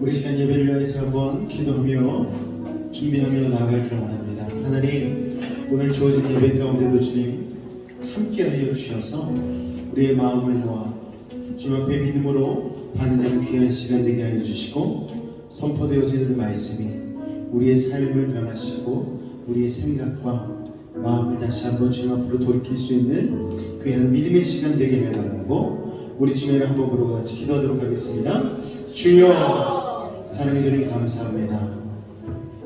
우리 시간 예배를 위해서 한번 기도하며 준비하며 나아가기를 원합니다. 하나님, 오늘 주어진 예배 가운데도 주님 함께하여 주셔서 우리의 마음을 모아 주님 앞에 믿음으로 반응하는 귀한 시간 되게 하여 주시고, 선포되어지는 말씀이 우리의 삶을 변화시키고 우리의 생각과 마음을 다시 한번 주님 앞으로 돌이킬 수 있는 귀한 믿음의 시간 되게 해달라고 우리 주님을 한번 부르고 같이 기도하도록 하겠습니다. 주여, 사랑해 주님 감사합니다.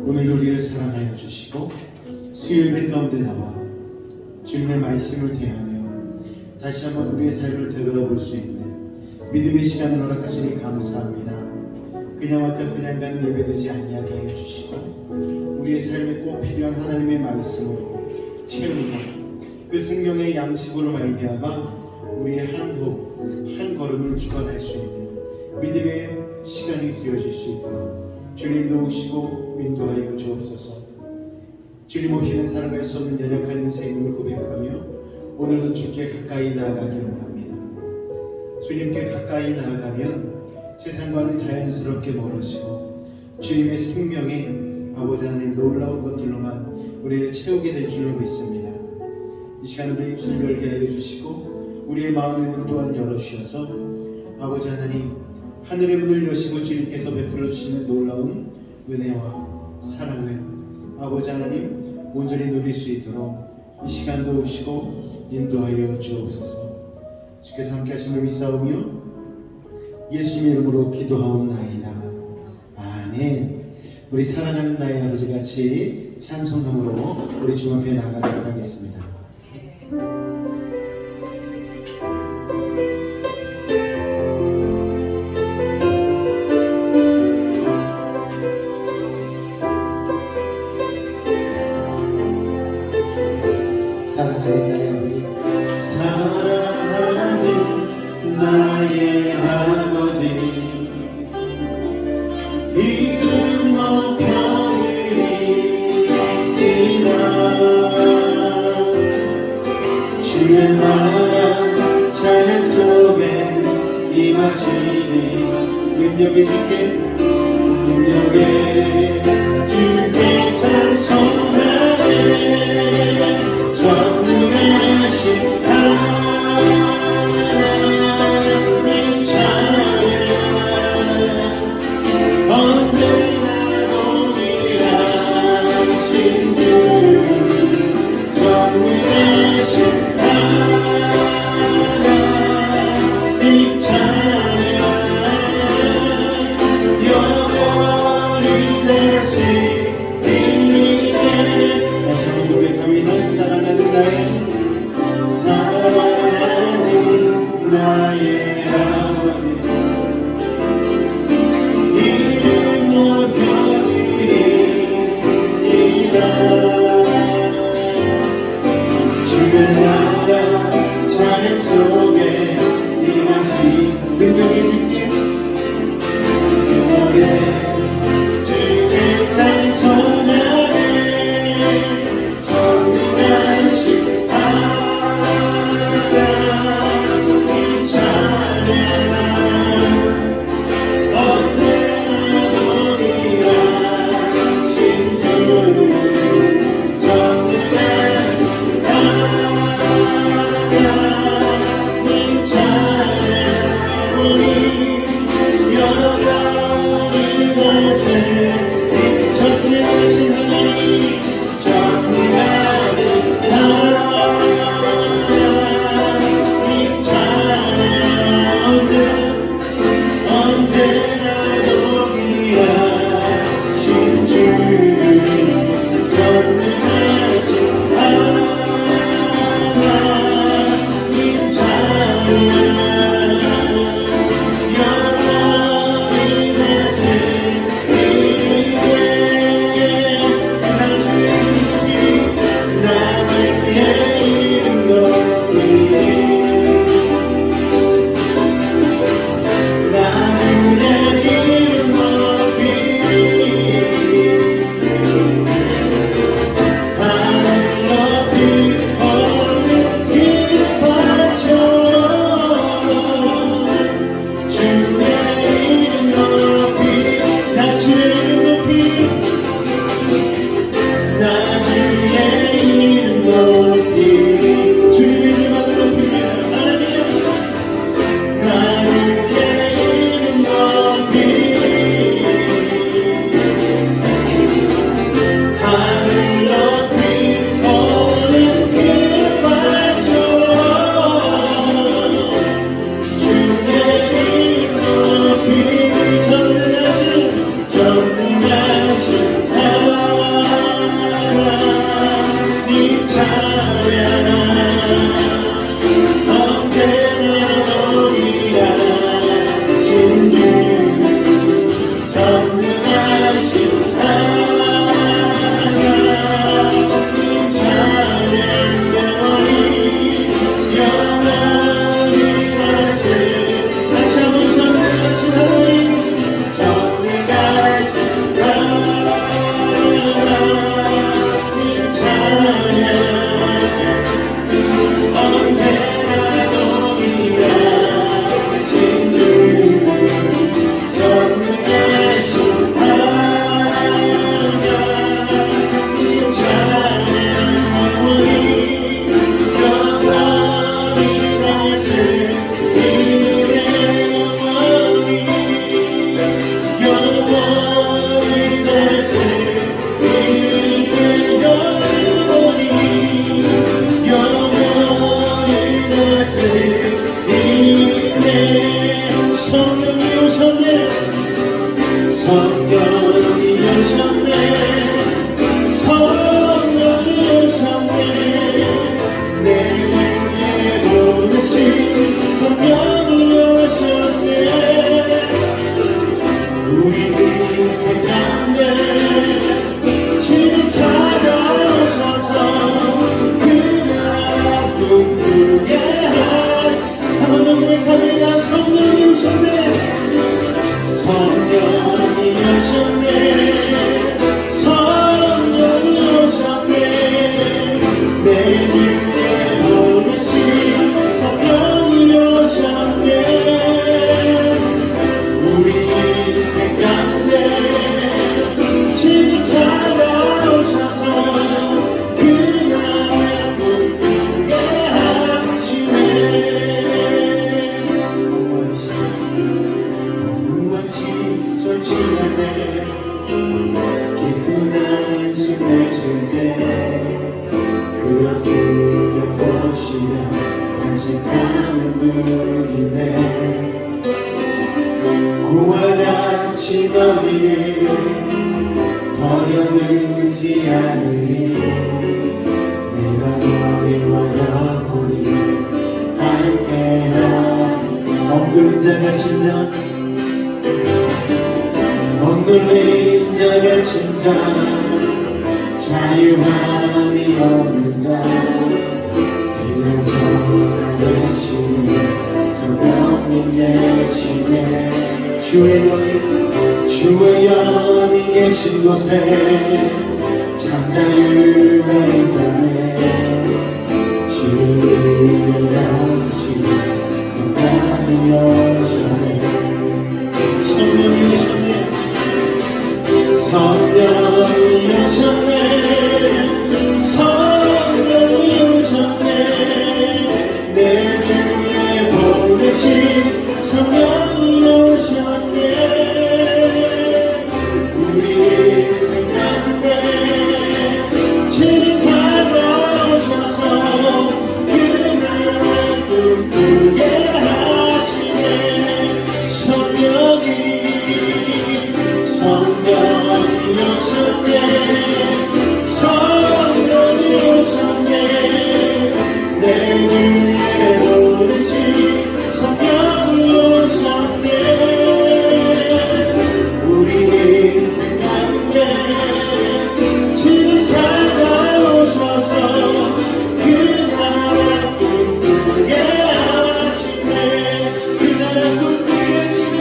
오늘 우리를 사랑하여 주시고 수요일 가운데 나와 주님의 말씀을 대하며 다시 한번 우리의 삶을 되돌아볼 수 있는 믿음의 시간을 허락하시니 감사합니다. 그냥 왔다 그냥 가는 예배되지 아니하게 하여 주시고 우리의 삶에 꼭 필요한 하나님의 말씀으로 채우고 그 생명의 양식으로 말미암아 우리의 한 호, 한 걸음을 주관할 수 있는 믿음의 시간이 되어질 수 있도록 주님 도우시고 인도하여 주옵소서. 주님 없이는 살아갈 수 없는 연약한 인생임을 고백하며 오늘도 주께 가까이 나아가기를 원합니다. 주님께 가까이 나아가면 세상과는 자연스럽게 멀어지고 주님의 생명에 아버지 하나님 놀라운 것들로만 우리를 채우게 될 줄로 믿습니다. 이 시간 우리의 입술 열게 하여 주시고 우리의 마음의 문 또한 열어주셔서 아버지 하나님 하늘의 문을 여시고 주님께서 베풀어 주시는 놀라운 은혜와 사랑을 아버지 하나님 온전히 누릴 수 있도록 이 시간도 오시고 인도하여 주옵소서. 주께서 함께 하심을 믿사오며 예수님의 이름으로 기도하옵나이다. 아멘. 우리 사랑하는 나의 아버지 같이 찬송함으로 우리 주 앞에 나가도록 하겠습니다. 사랑하는 나의 아버지, 사랑하는 나의 아버지, 이름 높여드리이다. 주의 나라 찬양 속에 임하시니 능력의 주께 찬송하네. 전능하신 하나님 찬양 언제나 동일하신 주. 전능하신 하나님 찬양 영원히 되시리네. 다시 한번 고백합니다. 사랑하는 나의 아버지, 이름 높여드리이다. 주의 나라 찬양 속에 임하시 능력의 주께 찬송하네. 전능하신 전능하신 하나님 찬양 언제나 너희라 진주 전능하신 하나님 찬양 영원히 영원히 다시 한번 전능하신 하나님 전능하신 하나님 찬양 언제나 너희라 진주 전능하신 하나님 찬양 영원히 영원히 다스리네 영원히 다스리네 영원히 다스리네 성령이 오셨네 성령이 오셨네 성령이 오셨네 내 위에 보내신 성령이 오셨네 우리 인생 가운데 주님 찾아오셔서 그 나라 꿈꾸게 한번 더 고백합니다 성령이 오셨네 성령이 오셨네 성령이 오셨네 내 주에 보내신 성령이 오셨네 우리 인생 가운데 주님 찾아오셔서 그 나라 꿈꾸게 하시네 너무한 시절 지날 때 깊은 한숨 내쉴 때 그런 풍경 보시며 간직하는 분이네 구와 같이 너희를 버려두지 않으리 내가 너희와 영원히 함께하리 억눌린 자가 진정 억눌린 자가 진정 자유함이 없는 자 뒤를 전하시네 성령님 계시네 주의 영이 계신 곳에 참 자유가 있다네 지으려 오시네 성령이 오셨네 성령이 오셨네 성령이 오셨네 성령이 오셨네 내 주에 보내신 성령이 오셨네 우리 인생 가운데 주님 찾아오셔서 그 나라 꿈꾸게 하시네 성령이 오셨네 성령이 오셨네 내 주에 보내신 성령이 오셨네 우리 인생 가운데 주님 찾아오셔서 그 나라 꿈꾸게 하시네 그 나라 꿈꾸게 하시네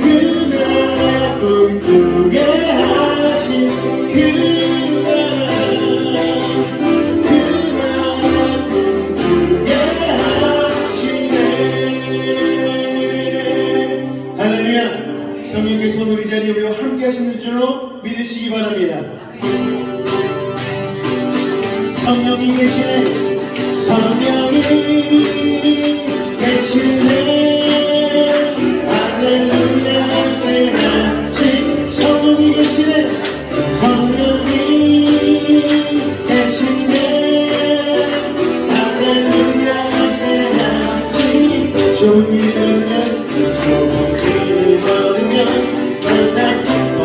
그 나라 꿈꾸게 하신 그 나라 꿈꾸게 하시네 할렐루야 성령께서 오늘 이 자리에 우리와 함께 하시는 줄로 믿으시기 바랍니다 성령이 계시네 성령이 계시네 할렐루야 내 같이 성령이 계시네 성령이 계시네 할렐루야 내 같이 좋은 일 걸으면 좋은 일 걸으면 만나 기뻐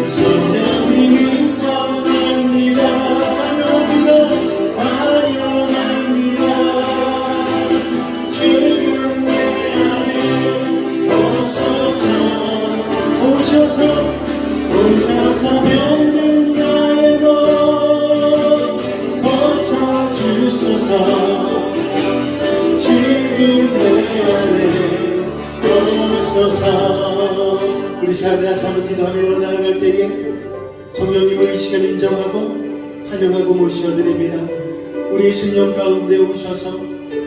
성령이 인정합니다. 주셔서 지금 내 안에 오소서. 우리 시간에 다시 한번 기도하며 나아갈 때에 성령님을 이 시간 인정하고 환영하고 모셔드립니다. 우리의 심령 가운데 오셔서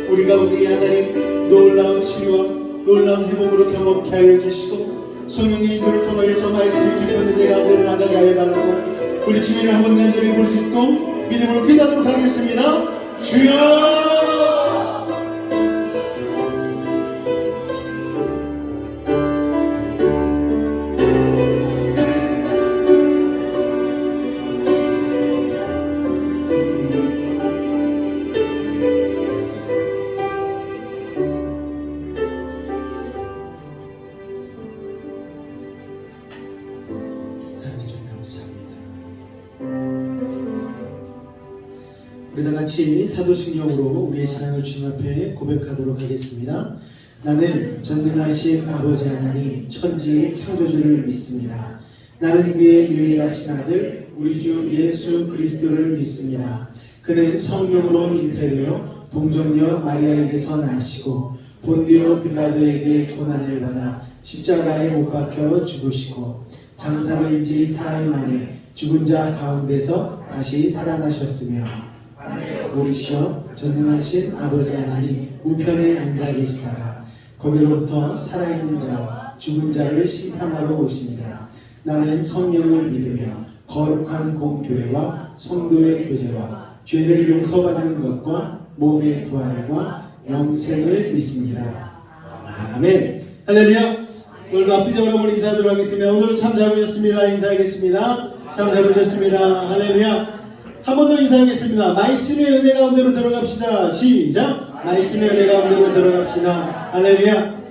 우리 가운데 하나님 놀라운 치유와 놀라운 회복으로 경험케 하여 주시고 성령의 인도를 통하여서 말씀이 깊은 은혜 가운데 나가게 하여 달라고 우리 주님을 한번 간절히 부르짖고 믿음으로 기도하도록 하겠습니다. 주여! 우리 다 같이 사도신경으로 우리의 신앙을 주님 앞에 고백하도록 하겠습니다. 나는 전능하신 아버지 하나님 천지의 창조주를 믿습니다. 나는 그의 유일하신 아들 우리 주 예수 그리스도를 믿습니다. 그는 성령으로 잉태되어 동정녀 마리아에게서 나시고 본디오 빌라도에게 고난을 받아 십자가에 못 박혀 죽으시고 장사된 지 사흘 만에 죽은 자 가운데서 다시 살아나셨으며 오르시어 전능하신 아버지 하나님 우편에 앉아 계시다가 거기로부터 살아있는 자와 죽은 자를 심판하러 오십니다. 나는 성령을 믿으며 거룩한 공교회와 성도의 교제와 죄를 용서받는 것과 몸의 부활과 영생을 믿습니다. 아멘. 할렐루야. 오늘도 앞뒤적으로 한번 인사하도록 하겠습니다. 오늘도 참 잡으셨습니다. 인사하겠습니다. 참 잡으셨습니다. 할렐루야. 한 번 더 인사하겠습니다. 말씀의 은혜 가운데로 들어갑시다. 시작. 말씀의 은혜 가운데로 들어갑시다. 할렐루야.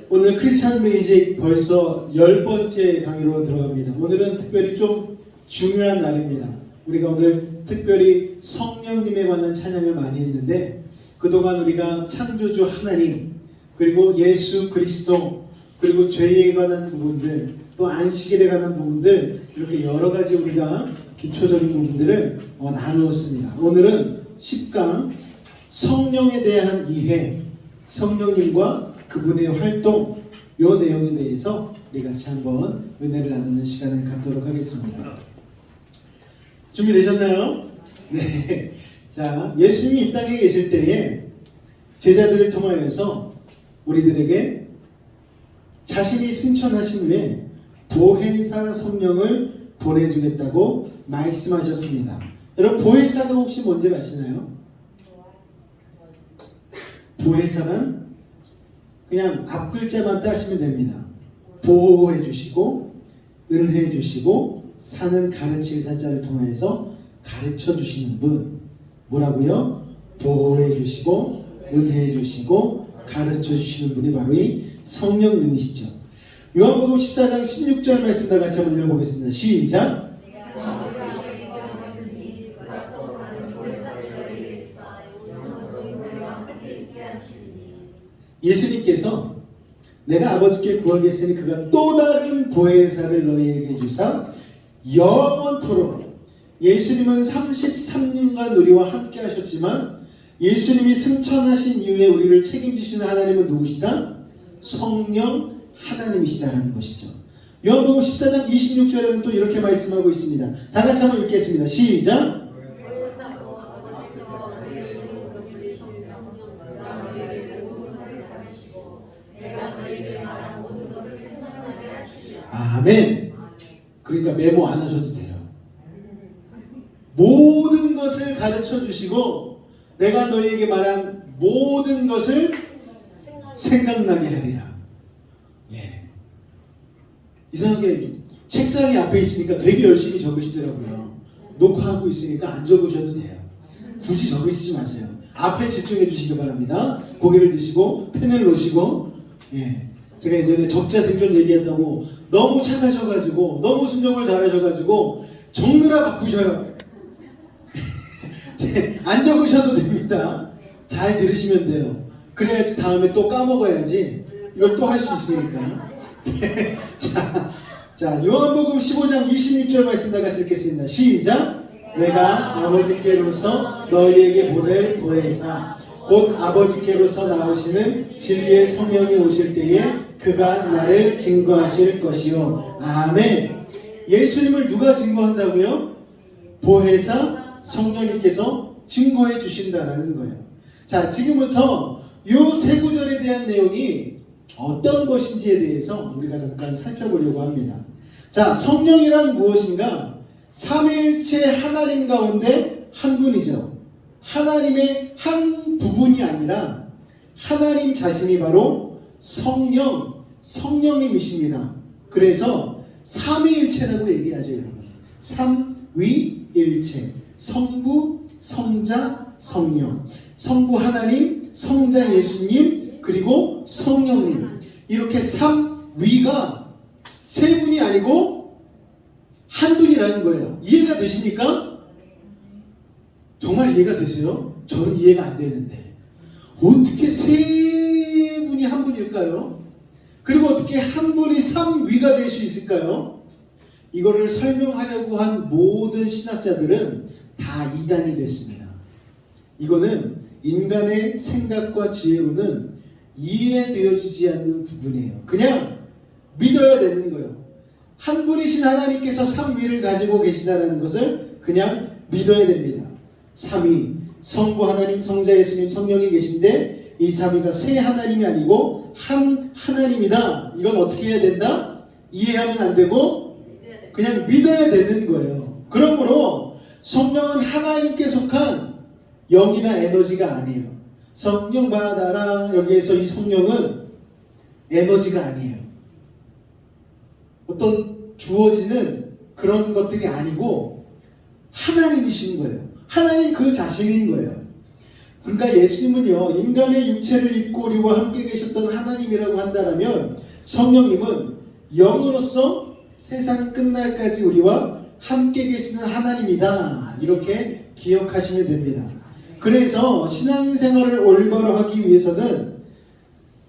오늘 크리스찬 베이직 벌써 10번째 강의로 들어갑니다. 오늘은 특별히 좀 중요한 날입니다. 우리가 오늘 특별히 성령님에 관한 찬양을 많이 했는데 그동안 우리가 창조주 하나님 그리고 예수 그리스도 그리고 죄에 관한 부분들 또 안식일에 관한 부분들 이렇게 여러 가지 우리가 기초적인 부분들을 나누었습니다. 오늘은 10강 성령에 대한 이해, 성령님과 그분의 활동 이 내용에 대해서 우리 같이 한번 은혜를 나누는 시간을 갖도록 하겠습니다. 준비되셨나요? 네. 자, 예수님이 이 땅에 계실 때에 제자들을 통하여서 우리들에게 자신이 승천하신 후에 보혜사 성령을 보내주겠다고 말씀하셨습니다. 여러분 보혜사가 혹시 뭔지 아시나요? 보혜사는 그냥 앞 글자만 따시면 됩니다. 보호해 주시고 은혜해 주시고 사는 가르칠 사자를 통하여서 가르쳐 주시는 분. 뭐라고요? 보호해 주시고 은혜해 주시고 가르쳐 주시는 분이 바로 이 성령님이시죠. 요한복음 14장 16절 말씀 다 같이 한번 읽어보겠습니다. 시작. 예수님께서 내가 아버지께 구하겠으니 그가 또 다른 보혜사를 너희에게 주사 영원토록. 예수님은 33년간 우리와 함께 하셨지만 예수님이 승천하신 이후에 우리를 책임지시는 하나님은 누구시다? 성령 하나님이시다라는 것이죠. 요한복음 14장 26절에는 또 이렇게 말씀하고 있습니다. 다 같이 한번 읽겠습니다. 시작. 아멘. 그러니까 메모 안 하셔도 돼요. 모든 것을 가르쳐 주시고 내가 너희에게 말한 모든 것을 생각나게 하리라. 예. 이상하게 책상이 앞에 있으니까 되게 열심히 적으시더라고요. 녹화하고 있으니까 안 적으셔도 돼요. 굳이 적으시지 마세요. 앞에 집중해 주시기 바랍니다. 고개를 드시고 펜을 놓으시고. 예. 제가 예전에 적자 생존 얘기했다고 너무 착하셔가지고 너무 순종을 잘하셔가지고 적느라 바쁘셔요. 안 적으셔도 됩니다. 잘 들으시면 돼요. 그래야지 다음에 또 까먹어야지 이걸 또 할 수 있으니까. 자, 요한복음 15장 26절 말씀 다 같이 읽겠습니다. 시작. 내가 아버지께로서 너희에게 보낼 보혜사 곧 아버지께로서 나오시는 진리의 성령이 오실 때에 그가 나를 증거하실 것이요. 아멘. 예수님을 누가 증거한다고요? 보혜사 성령님께서 증거해 주신다라는 거예요. 자, 지금부터 요 세 구절에 대한 내용이 어떤 것인지에 대해서 우리가 잠깐 살펴보려고 합니다. 자, 성령이란 무엇인가? 삼위일체 하나님 가운데 한 분이죠. 하나님의 한 부분이 아니라 하나님 자신이 바로 성령님이십니다. 그래서 삼위일체라고 얘기하죠, 여러분. 삼위일체. 성부, 성자, 성령. 성부 하나님, 성자 예수님, 그리고 성령님. 이렇게 삼위가 세 분이 아니고 한 분이라는 거예요. 이해가 되십니까? 정말 이해가 되세요? 저는 이해가 안 되는데 어떻게 세 분이 한 분일까요? 그리고 어떻게 한 분이 삼위가 될 수 있을까요? 이거를 설명하려고 한 모든 신학자들은 다 이단이 됐습니다. 이거는 인간의 생각과 지혜로는 이해되어지지 않는 부분이에요. 그냥 믿어야 되는 거예요. 한 분이신 하나님께서 삼위를 가지고 계시다는 것을 그냥 믿어야 됩니다. 삼위, 성부 하나님, 성자 예수님, 성령이 계신데 이 삼위가 세 하나님이 아니고 한 하나님이다. 이건 어떻게 해야 된다? 이해하면 안 되고 그냥 믿어야 되는 거예요. 그러므로 성령은 하나님께 속한 영이나 에너지가 아니에요. 성령 받아라. 여기에서 이 성령은 에너지가 아니에요. 어떤 주어지는 그런 것들이 아니고 하나님이신 거예요. 하나님 그 자신인 거예요. 그러니까 예수님은요, 인간의 육체를 입고 우리와 함께 계셨던 하나님이라고 한다면 성령님은 영으로서 세상 끝날까지 우리와 함께 계시는 하나님이다. 이렇게 기억하시면 됩니다. 그래서 신앙생활을 올바로 하기 위해서는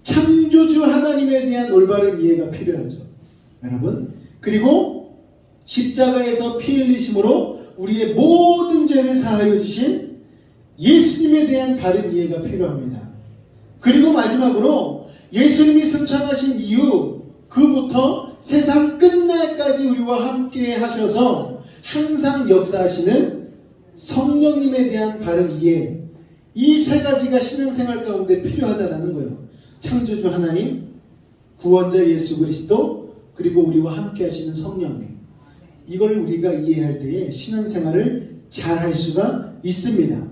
창조주 하나님에 대한 올바른 이해가 필요하죠. 여러분. 그리고 십자가에서 피 흘리심으로 우리의 모든 죄를 사하여 주신 예수님에 대한 바른 이해가 필요합니다. 그리고 마지막으로 예수님이 승천하신 이후 그부터 세상 끝날까지 우리와 함께 하셔서 항상 역사하시는 성령님에 대한 바른 이해, 이 세 가지가 신앙생활 가운데 필요하다는 거예요. 창조주 하나님, 구원자 예수 그리스도, 그리고 우리와 함께 하시는 성령님. 이걸 우리가 이해할 때에 신앙생활을 잘 할 수가 있습니다.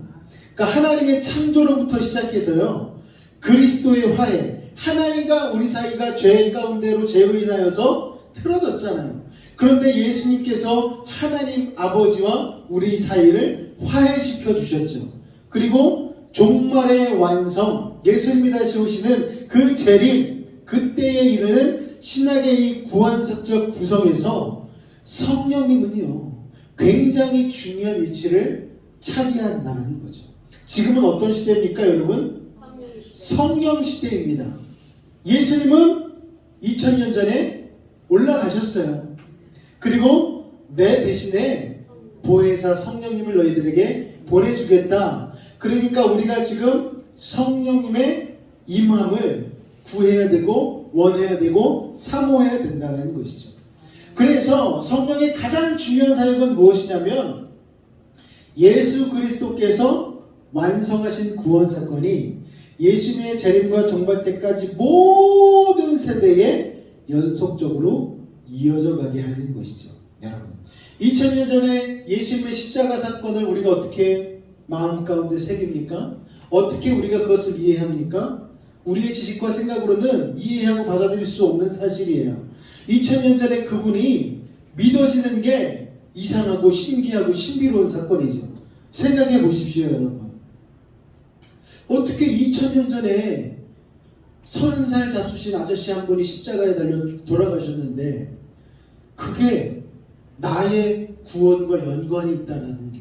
그러니까 하나님의 창조로부터 시작해서요, 그리스도의 화해, 하나님과 우리 사이가 죄 가운데로 죄로 인하여서 틀어졌잖아요. 그런데 예수님께서 하나님 아버지와 우리 사이를 화해시켜 주셨죠. 그리고 종말의 완성, 예수님이 다시 오시는 그 재림, 그때에 이르는 신학의 이 구원사적 구성에서 성령님은요, 굉장히 중요한 위치를 차지한다는 거죠. 지금은 어떤 시대입니까, 여러분? 성령 시대입니다. 예수님은 2000년 전에 올라가셨어요. 그리고 내 대신에 보혜사 성령님을 너희들에게 보내주겠다. 그러니까 우리가 지금 성령님의 임함을 구해야 되고 원해야 되고 사모해야 된다는 것이죠. 그래서 성령의 가장 중요한 사역은 무엇이냐면 예수 그리스도께서 완성하신 구원 사건이 예수님의 재림과 종말 때까지 모든 세대에 연속적으로 이어져 가게 하는 것이죠. 여러분, 2000년 전에 예수님의 십자가 사건을 우리가 어떻게 마음 가운데 새깁니까? 어떻게 우리가 그것을 이해합니까? 우리의 지식과 생각으로는 이해하고 받아들일 수 없는 사실이에요. 2000년 전에 그분이 믿어지는 게 이상하고 신기하고 신비로운 사건이죠. 생각해 보십시오, 여러분. 어떻게 2000년 전에 30살 잡수신 아저씨 한 분이 십자가에 달려 돌아가셨는데 그게 나의 구원과 연관이 있다는 게,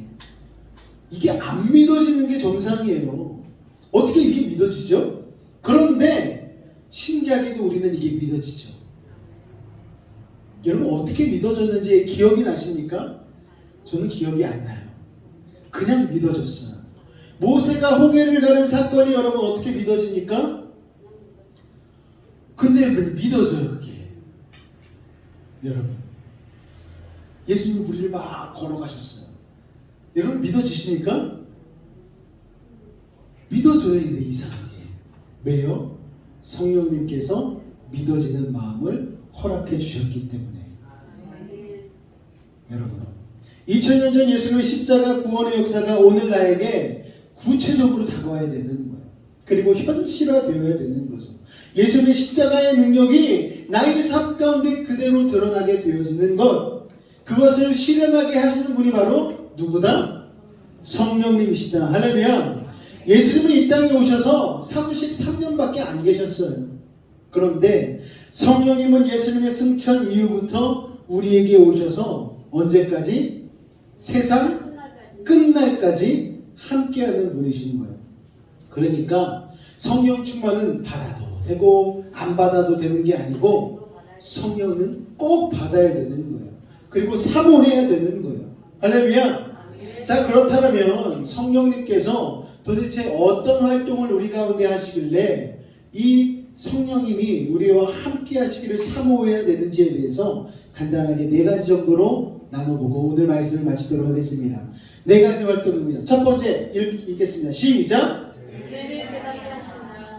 이게 안 믿어지는 게 정상이에요. 어떻게 이게 믿어지죠? 그런데 신기하게도 우리는 이게 믿어지죠. 여러분, 어떻게 믿어졌는지 기억이 나십니까? 저는 기억이 안 나요. 그냥 믿어졌어요. 모세가 홍해를 가는 사건이 여러분 어떻게 믿어집니까? 근데 믿어져요 그게. 여러분 예수님 우리를 막 걸어가셨어요. 여러분 믿어지십니까? 믿어져야 근데 이상하게. 왜요? 성령님께서 믿어지는 마음을 허락해 주셨기 때문에. 여러분 2000년 전 예수님의 십자가 구원의 역사가 오늘 나에게 구체적으로 다가와야 되는 거예요. 그리고 현실화되어야 되는 거죠. 예수님의 십자가의 능력이 나의 삶 가운데 그대로 드러나게 되어지는 것, 그것을 실현하게 하시는 분이 바로 누구다? 성령님이시다. 할렐루야. 예수님은 이 땅에 오셔서 33년밖에 안 계셨어요. 그런데 성령님은 예수님의 승천 이후부터 우리에게 오셔서 언제까지? 세상 끝날까지 함께하는 분이신 거예요. 그러니까 성령 충만은 받아도 되고 안 받아도 되는 게 아니고 성령은 꼭 받아야 되는 거예요. 그리고 사모해야 되는 거예요. 할렐루야. 자, 그렇다면 성령님께서 도대체 어떤 활동을 우리 가운데 하시길래 이 성령님이 우리와 함께 하시기를 사모해야 되는지에 대해서 간단하게 4가지 정도로 나눠보고 오늘 말씀을 마치도록 하겠습니다. 4가지 활동입니다. 첫 번째 읽겠습니다. 시작!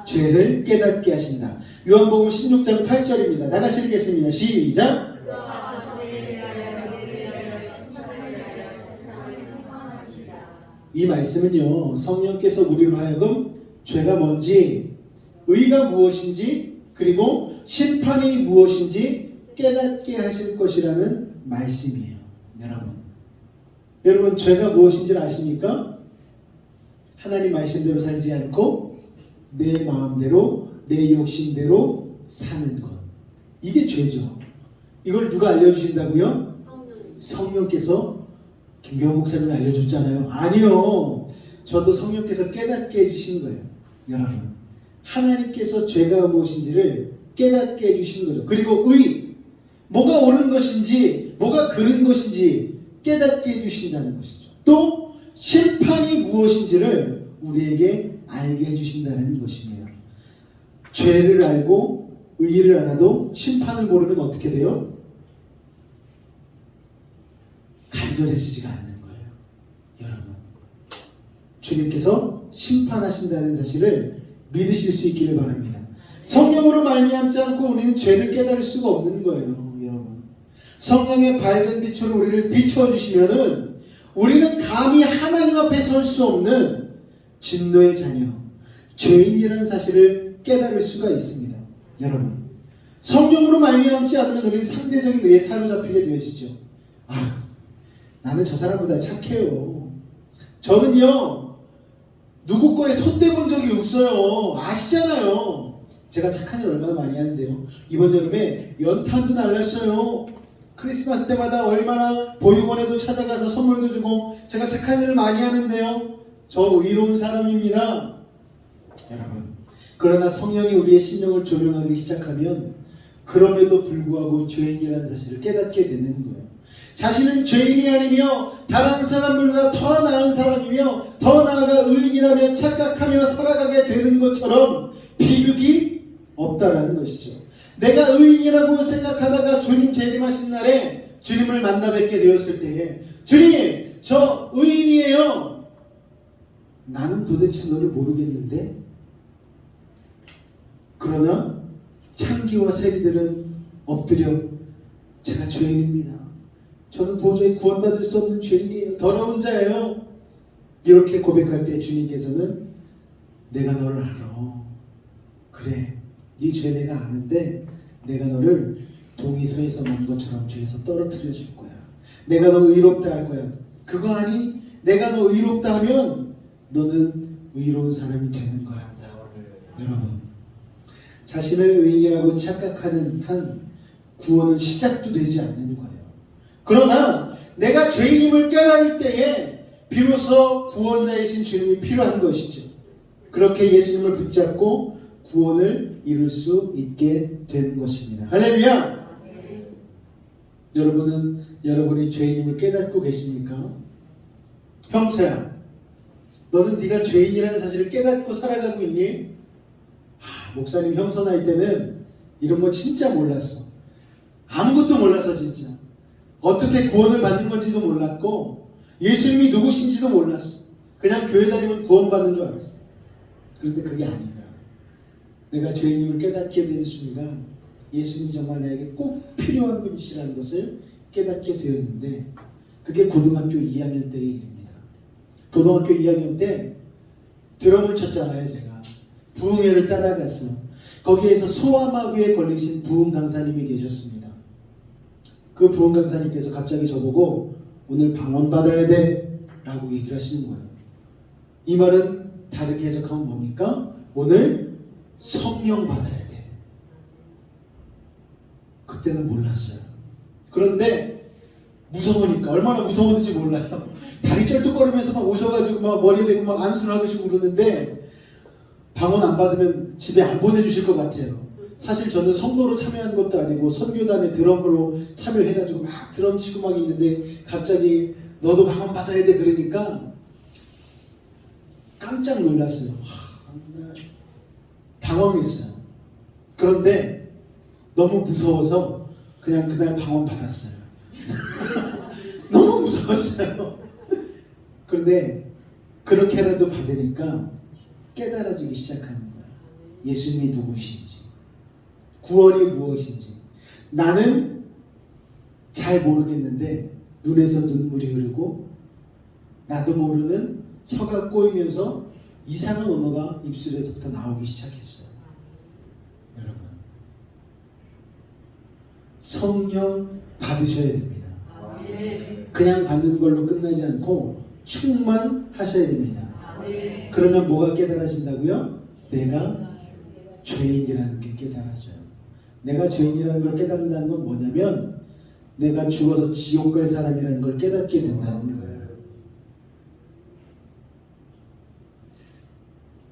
죄를 깨닫게 하신다. 요한복음 16장 8절입니다. 나가시 읽겠습니다. 시작! 이 말씀은요, 성령께서 우리로 하여금 죄가 뭔지, 의가 무엇인지, 그리고 심판이 무엇인지 깨닫게 하실 것이라는 말씀이에요. 여러분 죄가 무엇인지를 아십니까? 하나님 말씀대로 살지 않고 내 마음대로 내 욕심대로 사는 것, 이게 죄죠. 이걸 누가 알려주신다고요? 성령께서. 김경호 목사님이 알려줬잖아요. 아니요, 저도 성령께서 깨닫게 해주신 거예요. 여러분 하나님께서 죄가 무엇인지를 깨닫게 해주신 거죠. 그리고 의, 뭐가 옳은 것인지 뭐가 그른 것인지 깨닫게 해주신다는 것이죠. 또 심판이 무엇인지를 우리에게 알게 해주신다는 것입니다. 죄를 알고 의를 알아도 심판을 모르면 어떻게 돼요? 간절해지지가 않는 거예요. 여러분 주님께서 심판하신다는 사실을 믿으실 수 있기를 바랍니다. 성령으로 말미암지 않고 우리는 죄를 깨달을 수가 없는 거예요. 여러분 성령의 밝은 빛으로 우리를 비추어 주시면은 우리는 감히 하나님 앞에 설 수 없는 진노의 자녀, 죄인이라는 사실을 깨달을 수가 있습니다. 여러분 성령으로 말미암지 않으면 우리는 상대적인 의에 사로잡히게 되어지죠. 나는 저 사람보다 착해요. 저는요 누구 거에 손대본 적이 없어요. 아시잖아요. 제가 착한 일 얼마나 많이 하는데요. 이번 여름에 연탄도 날렸어요. 크리스마스 때마다 얼마나 보육원에도 찾아가서 선물도 주고 제가 착한 일을 많이 하는데요. 저 의로운 사람입니다. 여러분 그러나 성령이 우리의 심령을 조명하기 시작하면 그럼에도 불구하고 죄인이라는 사실을 깨닫게 되는 거예요. 자신은 죄인이 아니며 다른 사람들보다 더 나은 사람이며 더 나아가 의인이라며 착각하며 살아가게 되는 것처럼 비극이 없다라는 것이죠. 내가 의인이라고 생각하다가 주님 재림하신 날에 주님을 만나 뵙게 되었을 때에 주님 저 의인이에요. 나는 도대체 너를 모르겠는데, 그러나 창기와 세리들은 엎드려 제가 죄인입니다. 저는 도저히 구원받을 수 없는 죄인이에요. 더러운 자예요. 이렇게 고백할 때 주님께서는 내가 너를 알아. 그래, 네 죄 내가 아는데 내가 너를 동이서에서 만 것처럼 죄에서 떨어뜨려 줄 거야. 내가 너 의롭다 할 거야. 그거 아니? 내가 너 의롭다 하면 너는 의로운 사람이 되는 거란다. 여러분 자신을 의인이라고 착각하는 한 구원은 시작도 되지 않는 거예요. 그러나 내가 죄인임을 깨달을 때에 비로소 구원자이신 주님이 필요한 것이죠. 그렇게 예수님을 붙잡고 구원을 이룰 수 있게 되는 것입니다. 할렐루야! 여러분은 여러분이 죄인임을 깨닫고 계십니까? 형사야, 너는 네가 죄인이라는 사실을 깨닫고 살아가고 있니? 목사님 형사 나이 때는 이런 거 진짜 몰랐어. 아무것도 몰랐어 진짜. 어떻게 구원을 받는 건지도 몰랐고 예수님이 누구신지도 몰랐어. 그냥 교회 다니면 구원받는 줄 알았어. 그런데 그게 아니더라. 내가 죄인임을 깨닫게 된 순간 예수님이 정말 나에게 꼭 필요한 분이시라는 것을 깨닫게 되었는데, 그게 고등학교 2학년 때의 일입니다. 고등학교 2학년 때 드럼을 쳤잖아요. 제가 부흥회를 따라갔어. 거기에서 소아마비에 걸리신 부흥 강사님이 계셨습니다. 그 부흥 강사님께서 갑자기 저보고 오늘 방언 받아야 돼 라고 얘기를 하시는 거예요. 이 말은 다르게 해석하면 뭡니까? 오늘 성령 받아야 돼. 그때는 몰랐어요. 그런데 무서우니까, 얼마나 무서웠는지 몰라요. 다리 쩔뚝거리면서 막 오셔가지고 막 머리에 대고 막 안수를 하시고 그러는데, 방언 안 받으면 집에 안 보내주실 것 같아요. 사실 저는 성도로 참여한 것도 아니고 선교단에 드럼으로 참여해가지고 막 드럼 치고 막 있는데 갑자기 너도 방언 받아야 돼 그러니까 깜짝 놀랐어요. 당황했어요. 그런데 너무 무서워서 그냥 그날 방언 받았어요. 너무 무서웠어요. 그런데 그렇게라도 받으니까 깨달아지기 시작하는 거야. 예수님이 누구신지, 구원이 무엇인지. 나는 잘 모르겠는데 눈에서 눈물이 흐르고 나도 모르는 혀가 꼬이면서 이상한 언어가 입술에서부터 나오기 시작했어요. 여러분, 성령 받으셔야 됩니다. 그냥 받는 걸로 끝나지 않고 충만하셔야 됩니다. 그러면 뭐가 깨달아진다고요? 내가 죄인이라는 게 깨달아져요. 내가 죄인이라는 걸 깨닫는다는 건 뭐냐면 내가 죽어서 지옥 갈 사람이라는 걸 깨닫게 된다는 거예요.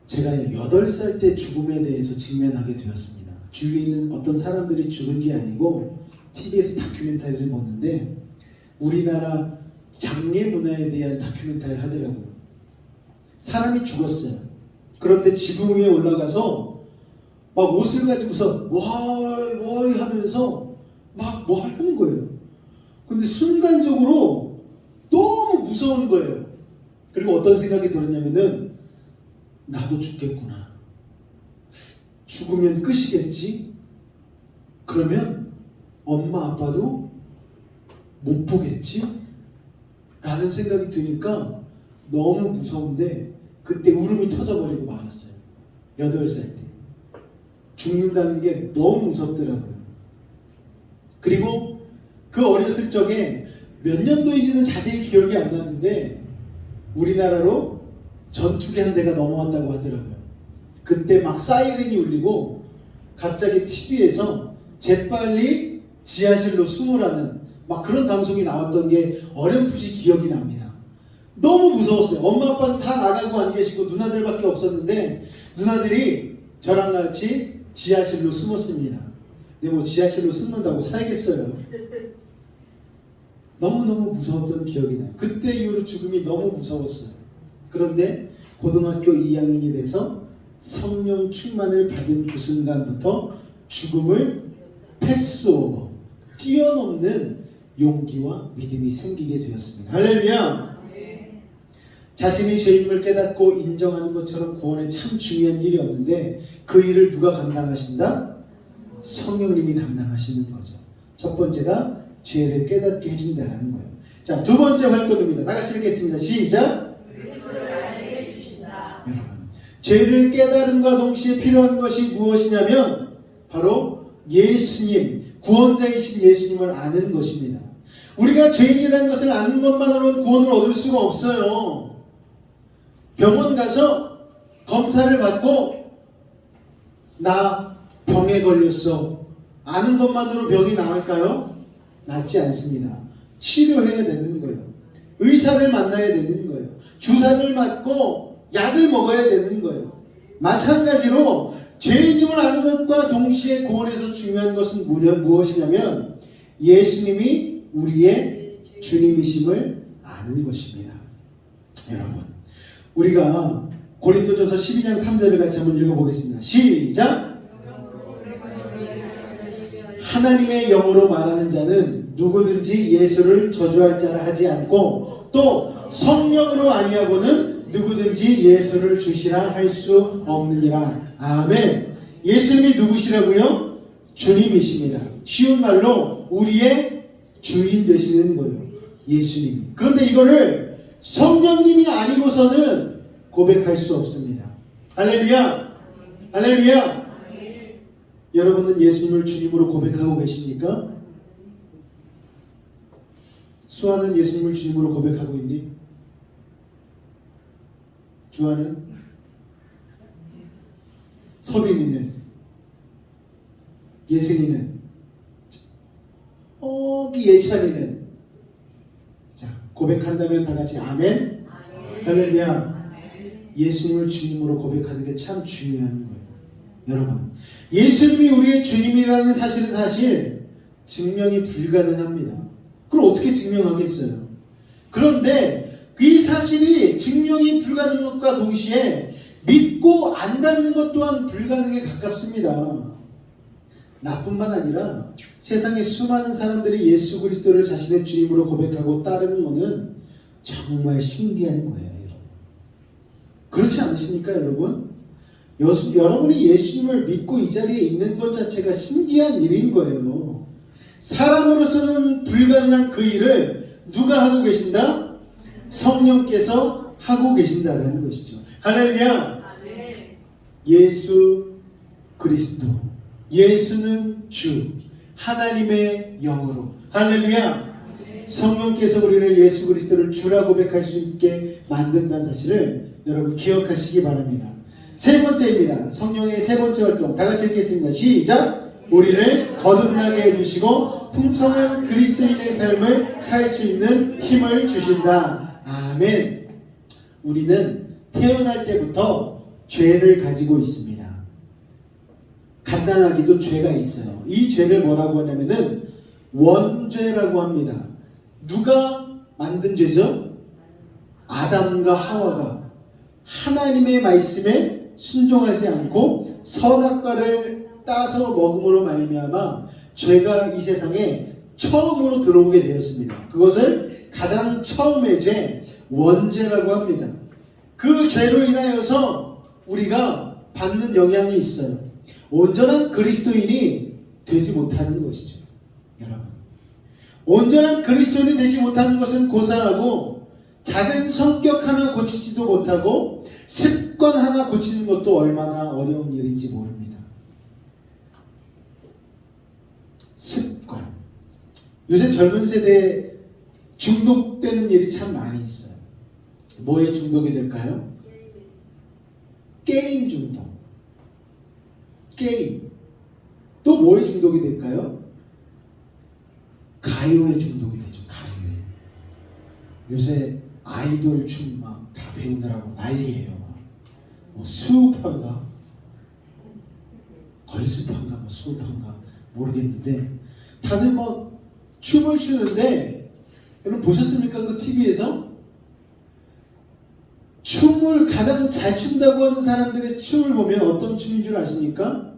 제가 8살 때 죽음에 대해서 직면하게 되었습니다. 주위에 있는 어떤 사람들이 죽은 게 아니고 TV에서 다큐멘터리를 보는데 우리나라 장례 문화에 대한 다큐멘터리를 하더라고요. 사람이 죽었어요. 그런데 지붕 위에 올라가서 막 옷을 가지고서 워이 하면서 막 뭐 하는 거예요. 근데 순간적으로 너무 무서운 거예요. 그리고 어떤 생각이 들었냐면은 나도 죽겠구나. 죽으면 끝이겠지? 그러면 엄마 아빠도 못 보겠지? 라는 생각이 드니까 너무 무서운데 그때 울음이 터져버리고 말았어요. 8살 때. 죽는다는 게 너무 무섭더라고요. 그리고 그 어렸을 적에 몇 년도인지는 자세히 기억이 안 나는데 우리나라로 전투기 한 대가 넘어왔다고 하더라고요. 그때 막 사이렌이 울리고 갑자기 TV에서 재빨리 지하실로 숨으라는 막 그런 방송이 나왔던 게 어렴풋이 기억이 납니다. 너무 무서웠어요. 엄마 아빠는 다 나가고 안 계시고 누나들밖에 없었는데 누나들이 저랑 같이 지하실로 숨었습니다. 근데 뭐 지하실로 숨는다고 살겠어요. 너무너무 무서웠던 기억이 나요. 그때 이후로 죽음이 너무 무서웠어요. 그런데 고등학교 2학년이 돼서 성령 충만을 받은 그 순간부터 죽음을 패스오버, 뛰어넘는 용기와 믿음이 생기게 되었습니다. 할렐루야! 자신이 죄인임을 깨닫고 인정하는 것처럼 구원에 참 중요한 일이 없는데 그 일을 누가 감당하신다? 성령님이 감당하시는 거죠. 첫 번째가 죄를 깨닫게 해준다는 거예요. 자, 두 번째 활동입니다. 나같이 읽겠습니다. 시작! 여러분, 죄를 깨달음과 동시에 필요한 것이 무엇이냐면 바로 예수님, 구원자이신 예수님을 아는 것입니다. 우리가 죄인이라는 것을 아는 것만으로는 구원을 얻을 수가 없어요. 병원 가서 검사를 받고 나 병에 걸렸어. 아는 것만으로 병이 나을까요? 낫지 않습니다. 치료해야 되는 거예요. 의사를 만나야 되는 거예요. 주사를 맞고 약을 먹어야 되는 거예요. 마찬가지로 죄인임을 아는 것과 동시에 구원에서 중요한 것은 무엇이냐면 예수님이 우리의 주님이심을 아는 것입니다. 여러분, 우리가 고린도전서 12장 3절을 같이 한번 읽어보겠습니다. 시작! 하나님의 영으로 말하는 자는 누구든지 예수를 저주할 자라 하지 않고 또 성령으로 아니하고는 누구든지 예수를 주시라 할 수 없느니라. 아멘. 예수님이 누구시라고요? 주님이십니다. 쉬운 말로 우리의 주인 되시는 거예요. 예수님. 그런데 이거를 성령님이 아니고서는 고백할 수 없습니다. 할렐루야! 할렐루야! 여러분은 예수님을 주님으로 고백하고 계십니까? 수아는 예수님을 주님으로 고백하고 있니? 주아는? 서빈이는? 예승이는? 예찬이는? 자, 고백한다면 다 같이 아멘? 할렐루야! 예수님을 주님으로 고백하는 게 참 중요한 거예요. 여러분, 예수님이 우리의 주님이라는 사실은 사실 증명이 불가능합니다. 그럼 어떻게 증명하겠어요? 그런데 이 사실이 증명이 불가능한 것과 동시에 믿고 안다는 것 또한 불가능에 가깝습니다. 나뿐만 아니라 세상의 수많은 사람들이 예수 그리스도를 자신의 주님으로 고백하고 따르는 것은 정말 신기한 거예요. 그렇지 않으십니까, 여러분? 여러분이 예수님을 믿고 이 자리에 있는 것 자체가 신기한 일인 거예요. 사람으로서는 불가능한 그 일을 누가 하고 계신다? 성령께서 하고 계신다는 것이죠. 할렐루야! 예수 그리스도, 예수는 주, 하나님의 영으로. 할렐루야! 성령께서 우리를 예수 그리스도를 주라 고백할 수 있게 만든다는 사실을 여러분 기억하시기 바랍니다. 세 번째입니다. 성령의 세 번째 활동. 다 같이 읽겠습니다. 시작! 우리를 거듭나게 해주시고 풍성한 그리스도인의 삶을 살 수 있는 힘을 주신다. 아멘. 우리는 태어날 때부터 죄를 가지고 있습니다. 간단하게도 죄가 있어요. 이 죄를 뭐라고 하냐면은 원죄라고 합니다. 누가 만든 죄죠? 아담과 하와가 하나님의 말씀에 순종하지 않고 선악과를 따서 먹음으로 말미암아 죄가 이 세상에 처음으로 들어오게 되었습니다. 그것을 가장 처음의 죄, 원죄라고 합니다. 그 죄로 인하여서 우리가 받는 영향이 있어요. 온전한 그리스도인이 되지 못하는 것이죠. 여러분, 온전한 그리스도인이 되지 못하는 것은 고사하고 작은 성격 하나 고치지도 못하고 습관 하나 고치는 것도 얼마나 어려운 일인지 모릅니다. 습관. 요새 젊은 세대에 중독되는 일이 참 많이 있어요. 뭐에 중독이 될까요? 게임 중독. 게임. 또 뭐에 중독이 될까요? 가요에 중독이 되죠. 가요에. 요새 아이돌 춤 막 다 배우느라고 난리예요. 뭐 수우파인가? 걸스파인가? 뭐 수우파인가? 모르겠는데 다들 막 춤을 추는데 여러분 보셨습니까? 그 TV에서? 춤을 가장 잘 춘다고 하는 사람들의 춤을 보면 어떤 춤인 줄 아십니까?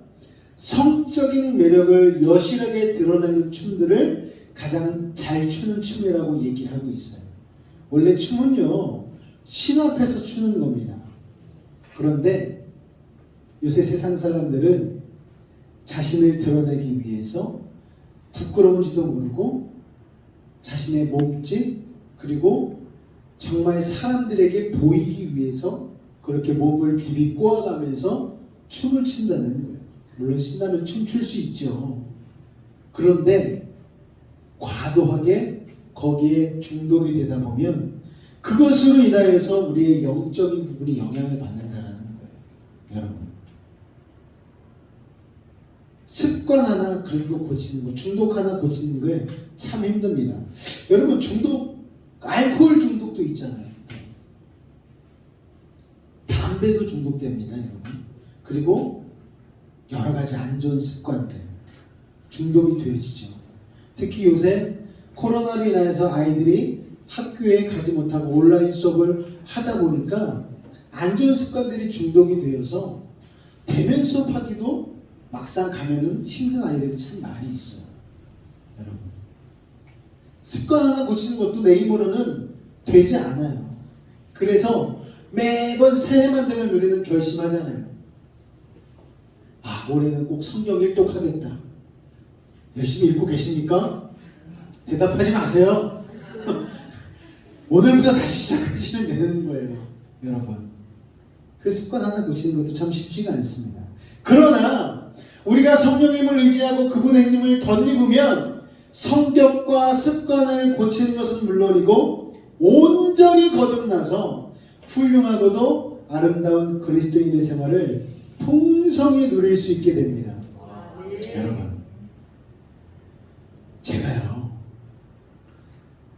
성적인 매력을 여실하게 드러내는 춤들을 가장 잘 추는 춤이라고 얘기를 하고 있어요. 원래 춤은요, 신 앞에서 추는 겁니다. 그런데 요새 세상 사람들은 자신을 드러내기 위해서 부끄러운지도 모르고 자신의 몸짓 그리고 정말 사람들에게 보이기 위해서 그렇게 몸을 비비 꼬아가면서 춤을 춘다는 거예요. 물론 신나면 춤출 수 있죠. 그런데 과도하게 거기에 중독이 되다 보면 그것으로 인하여서 우리의 영적인 부분이 영향을 받는다는 거예요. 여러분, 습관 하나 그리고 고치는 거, 중독 하나 고치는 게 참 힘듭니다. 여러분, 중독, 알코올 중독도 있잖아요. 담배도 중독됩니다, 여러분. 그리고 여러 가지 안 좋은 습관들 중독이 되어지죠. 특히 요새 코로나로 인해서 아이들이 학교에 가지 못하고 온라인 수업을 하다 보니까 안 좋은 습관들이 중독이 되어서 대면 수업하기도 막상 가면은 힘든 아이들이 참 많이 있어요. 여러분, 습관 하나 고치는 것도 내 힘으로는 되지 않아요. 그래서 매번 새해만 되면 우리는 결심하잖아요. 올해는 꼭 성경 일독하겠다. 열심히 읽고 계십니까? 대답하지 마세요. 오늘부터 다시 시작하시면 되는 거예요, 여러분. 그 습관 하나 고치는 것도 참 쉽지가 않습니다. 그러나 우리가 성령님을 의지하고 그분의 힘을 덧입으면 성격과 습관을 고치는 것은 물론이고 온전히 거듭나서 훌륭하고도 아름다운 그리스도인의 생활을 풍성히 누릴 수 있게 됩니다. 여러분, 제가요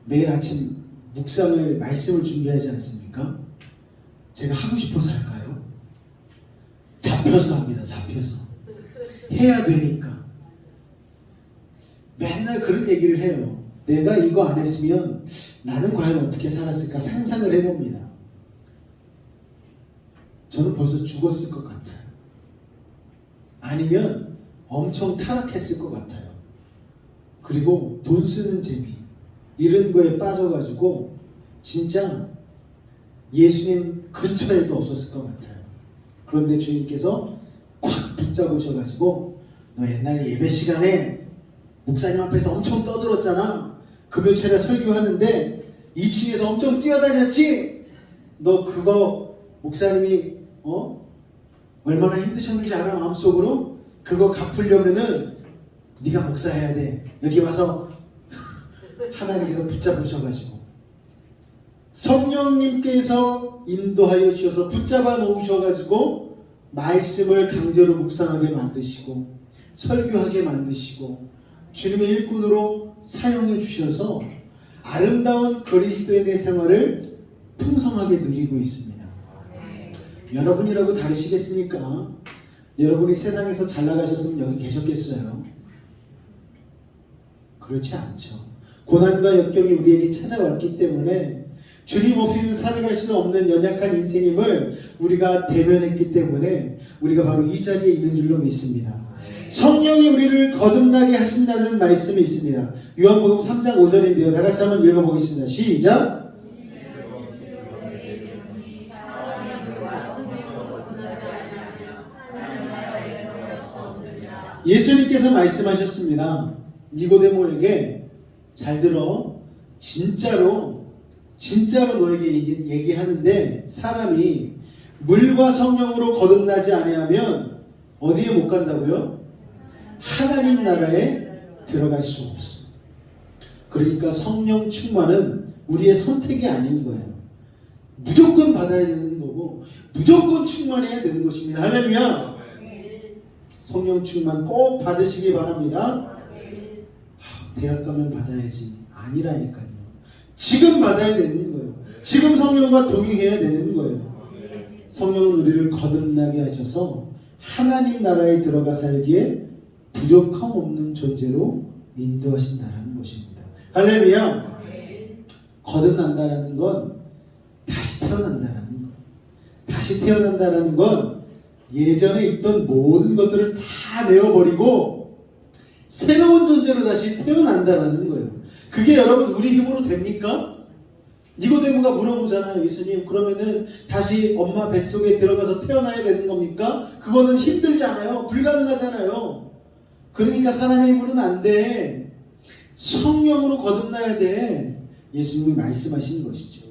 매일 아침 묵상을 말씀을 준비하지 않습니까? 제가 하고 싶어서 할까요? 잡혀서 합니다. 잡혀서 해야 되니까. 맨날 그런 얘기를 해요. 내가 이거 안 했으면 나는 과연 어떻게 살았을까 상상을 해봅니다. 저는 벌써 죽었을 것 같아요. 아니면 엄청 타락했을 것 같아요. 그리고 돈 쓰는 재미 이런 거에 빠져가지고 진짜 예수님 근처에도 없었을 것 같아요. 그런데 주님께서 콱 붙잡으셔가지고 너 옛날에 예배 시간에 목사님 앞에서 엄청 떠들었잖아. 금요일에 설교하는데 2층에서 엄청 뛰어다녔지? 너 그거 목사님이 얼마나 힘드셨는지 알아? 마음속으로? 그거 갚으려면은 네가 목사해야 돼. 여기 와서 하나님께서 붙잡으셔가지고 성령님께서 인도하여 주셔서 붙잡아 놓으셔가지고 말씀을 강제로 묵상하게 만드시고 설교하게 만드시고 주님의 일꾼으로 사용해 주셔서 아름다운 그리스도인의 생활을 풍성하게 누리고 있습니다. 여러분이라고 다르시겠습니까? 여러분이 세상에서 잘 나가셨으면 여기 계셨겠어요? 그렇지 않죠. 고난과 역경이 우리에게 찾아왔기 때문에 주님 없이는 살아갈 수 없는 연약한 인생임을 우리가 대면했기 때문에 우리가 바로 이 자리에 있는 줄로 믿습니다. 성령이 우리를 거듭나게 하신다는 말씀이 있습니다. 요한복음 3장 5절인데요. 다 같이 한번 읽어보겠습니다. 시작! 예수님께서 말씀하셨습니다. 니고데모에게 잘 들어. 진짜로 너에게 얘기하는데 사람이 물과 성령으로 거듭나지 아니하면 어디에 못 간다고요? 하나님 나라에 들어갈 수 없어. 그러니까 성령 충만은 우리의 선택이 아닌 거예요. 무조건 받아야 되는 거고 무조건 충만해야 되는 것입니다. 할렐루야. 성령 충만 꼭 받으시기 바랍니다. 대학 가면 받아야지. 아니라니까요. 지금 받아야 되는 거예요. 지금 성령과 동행해야 되는 거예요. 성령은 우리를 거듭나게 하셔서 하나님 나라에 들어가 살기에 부족함 없는 존재로 인도하신다는 것입니다. 할렐루야. 거듭난다라는 건 다시 태어난다라는 거. 다시 태어난다라는 건 예전에 있던 모든 것들을 다 내어버리고 새로운 존재로 다시 태어난다라는 거예요. 그게 여러분 우리 힘으로 됩니까? 니고데모가 물어보잖아요. 예수님, 그러면은 다시 엄마 뱃속에 들어가서 태어나야 되는 겁니까? 그거는 힘들잖아요. 불가능하잖아요. 그러니까 사람의 힘으로는 안 돼. 성령으로 거듭나야 돼. 예수님이 말씀하시는 것이죠.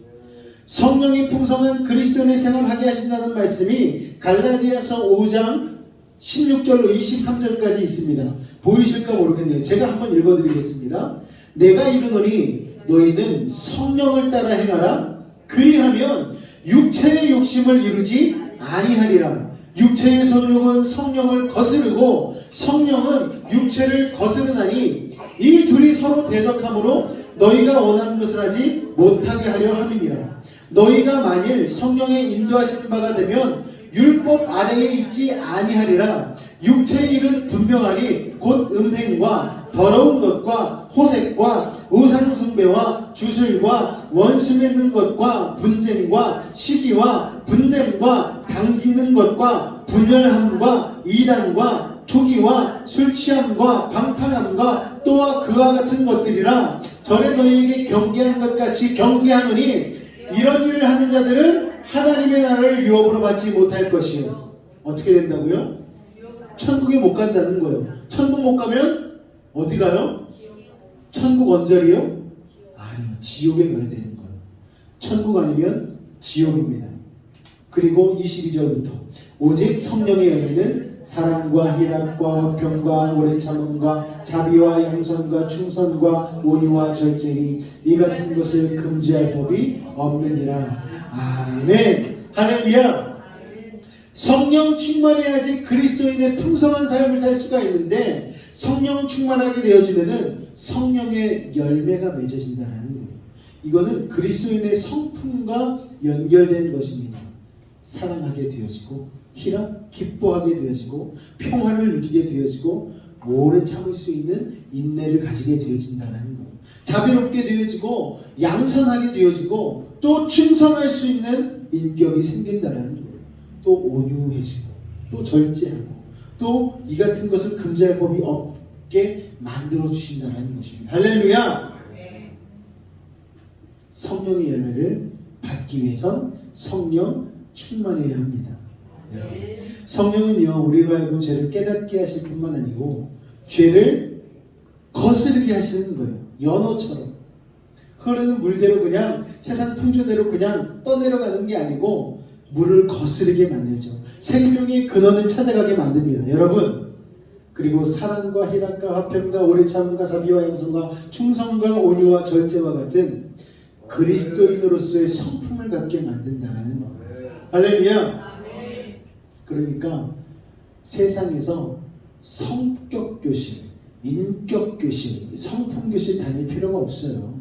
성령이 풍성한 그리스도인의 생활을 하게 하신다는 말씀이 갈라디아서 5장 16절로 23절까지 있습니다. 보이실까 모르겠네요. 제가 한번 읽어드리겠습니다. 내가 이르노니 너희는 성령을 따라 행하라. 그리하면 육체의 욕심을 이루지 아니하리라. 육체의 소욕은 성령을 거스르고 성령은 육체를 거스르나니 이 둘이 서로 대적하므로 너희가 원하는 것을 하지 못하게 하려 함이니라. 너희가 만일 성령의 인도하시는 바가 되면 율법 아래에 있지 아니하리라. 육체의 일은 분명하니 곧 음행과 더러운 것과 호색과 우상숭배와 주술과 원수 맺는 것과 분쟁과 시기와 분냄과 당기는 것과 분열함과 이단과 초기와 술취함과 방탕함과 또한 그와 같은 것들이라 전에 너희에게 경계한 것 같이 경계하노니 이런 일을 하는 자들은 하나님의 나라를 유업으로 받지 못할 것이요. 어떻게 된다고요? 천국에 못 간다는 거예요. 천국 못 가면 어디 가요? 천국 언저리요? 아니요. 지옥에 가야 되는 거예요. 천국 아니면 지옥입니다. 그리고 22절부터 오직 성령의 열매는 사랑과 희락과 화평과 오래 참음과 자비와 양선과 충성과 온유와 절제니 이 같은 것을 금지할 법이 없느니라. 아멘. 할렐루야. 성령 충만해야지 그리스도인의 풍성한 삶을 살 수가 있는데 성령 충만하게 되어지면은 성령의 열매가 맺어진다는 거예요. 이거는 그리스도인의 성품과 연결된 것입니다. 사랑하게 되어지고 희락, 기뻐하게 되어지고 평화를 누리게 되어지고 오래 참을 수 있는 인내를 가지게 되어진다는 거예요. 자비롭게 되어지고 양선하게 되어지고 또 충성할 수 있는 인격이 생긴다는 거예요. 또 온유해지고 또 절제하고 또 이 같은 것을 금지할 법이 없게 만들어 주신다는 것입니다. 할렐루야. 성령의 열매를 받기 위해선 성령 충만해야 합니다. 성령은요 우리로 하여금 죄를 깨닫게 하실 뿐만 아니고 죄를 거스르게 하시는 거예요. 연어처럼 흐르는 물대로 그냥 세상 풍조대로 그냥 떠내려가는 게 아니고 물을 거스르게 만들죠. 생명의 근원을 찾아가게 만듭니다. 여러분, 그리고 사랑과 희락과 화평과 오래 참음과 자비와 양선과 충성과 온유와 절제와 같은 그리스도인으로서의 성품을 갖게 만든다는 거예요. 할렐루야. 그러니까 세상에서 성격 교실, 인격 교실, 성품 교실 다닐 필요가 없어요.